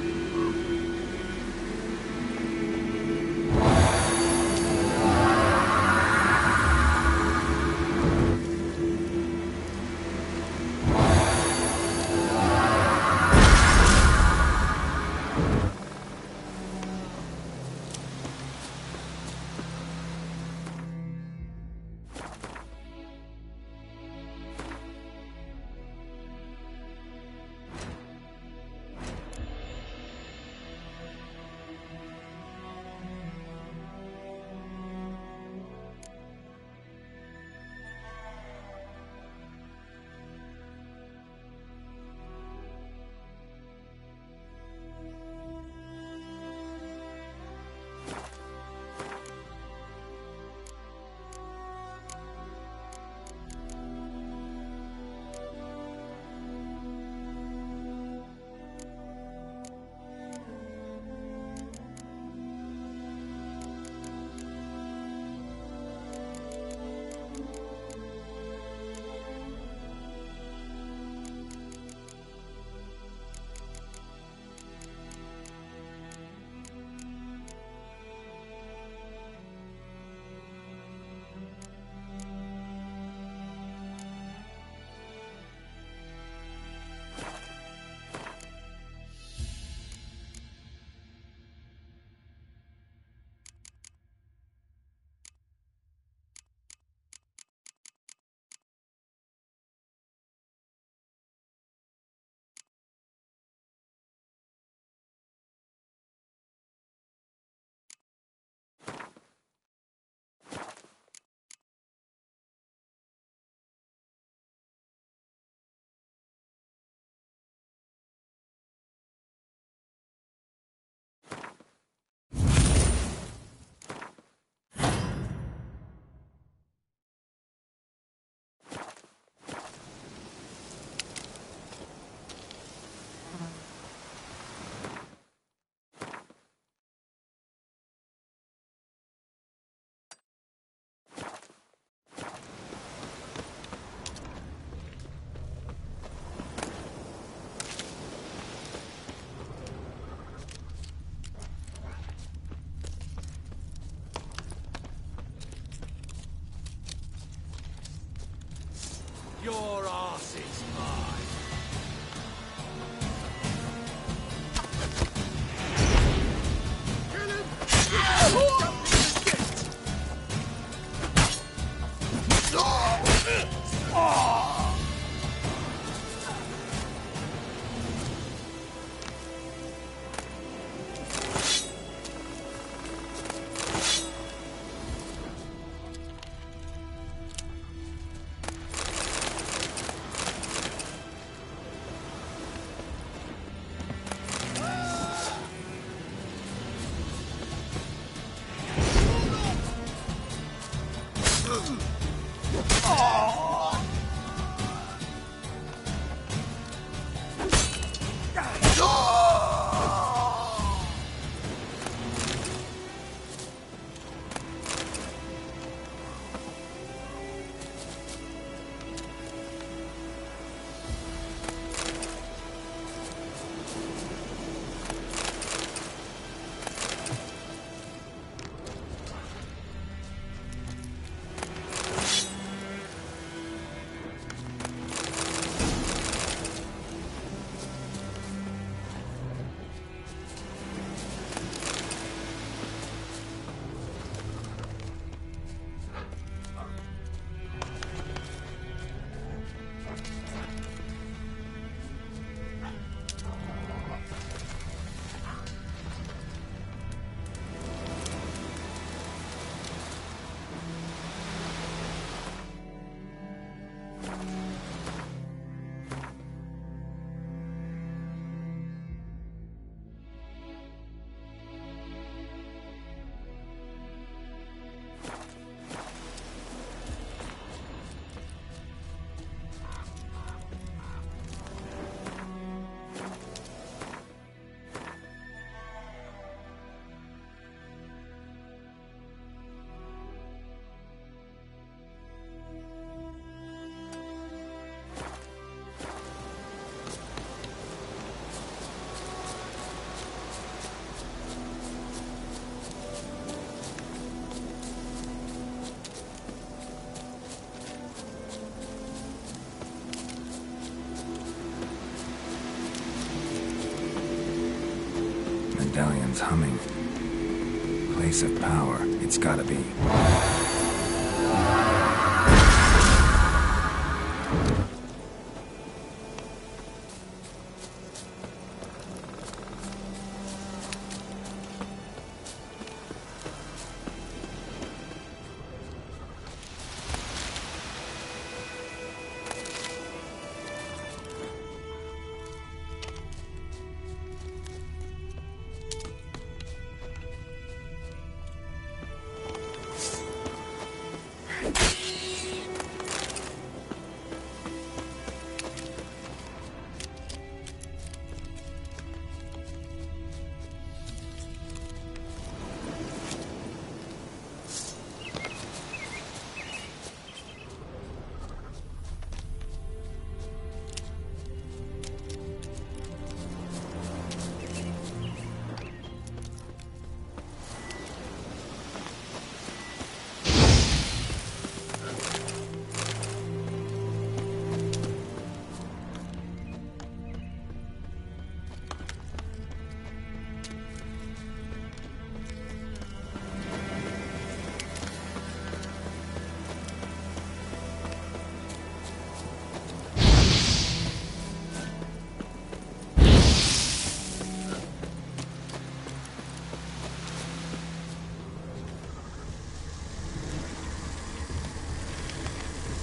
S7: Your arse is mine. Kill him!
S1: medallion's humming. Place of power, it's gotta be.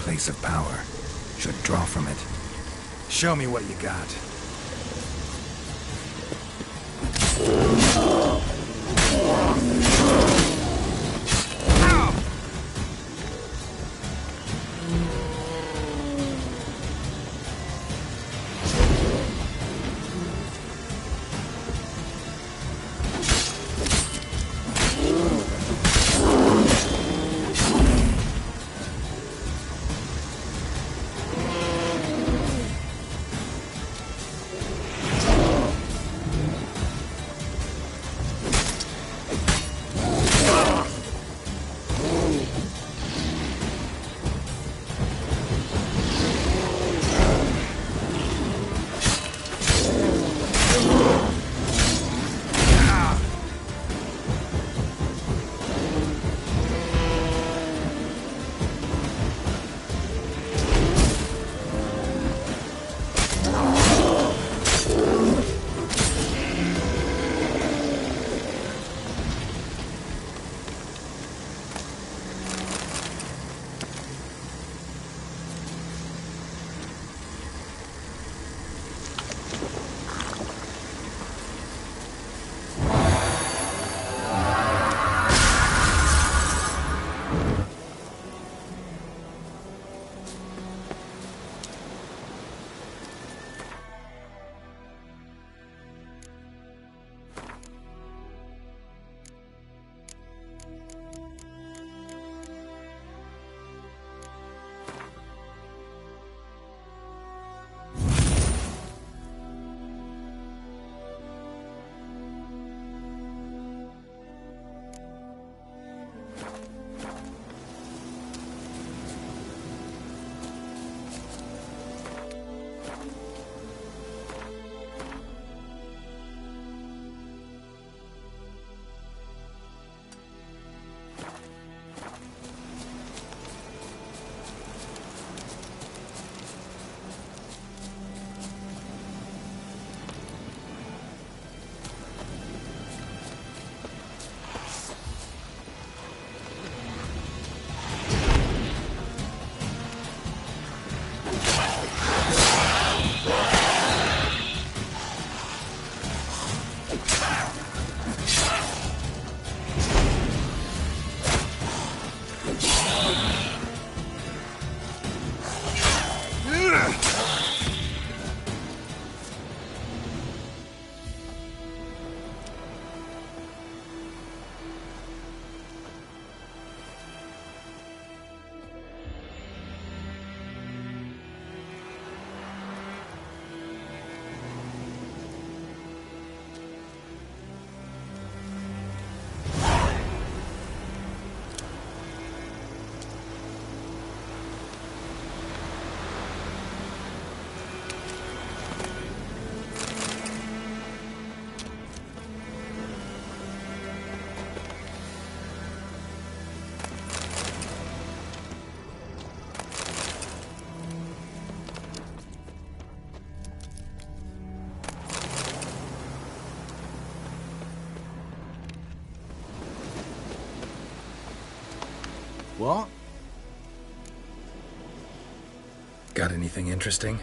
S1: Place of power. Should draw from it. Show me what you got.
S11: What?
S1: Got anything interesting?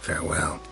S1: Farewell.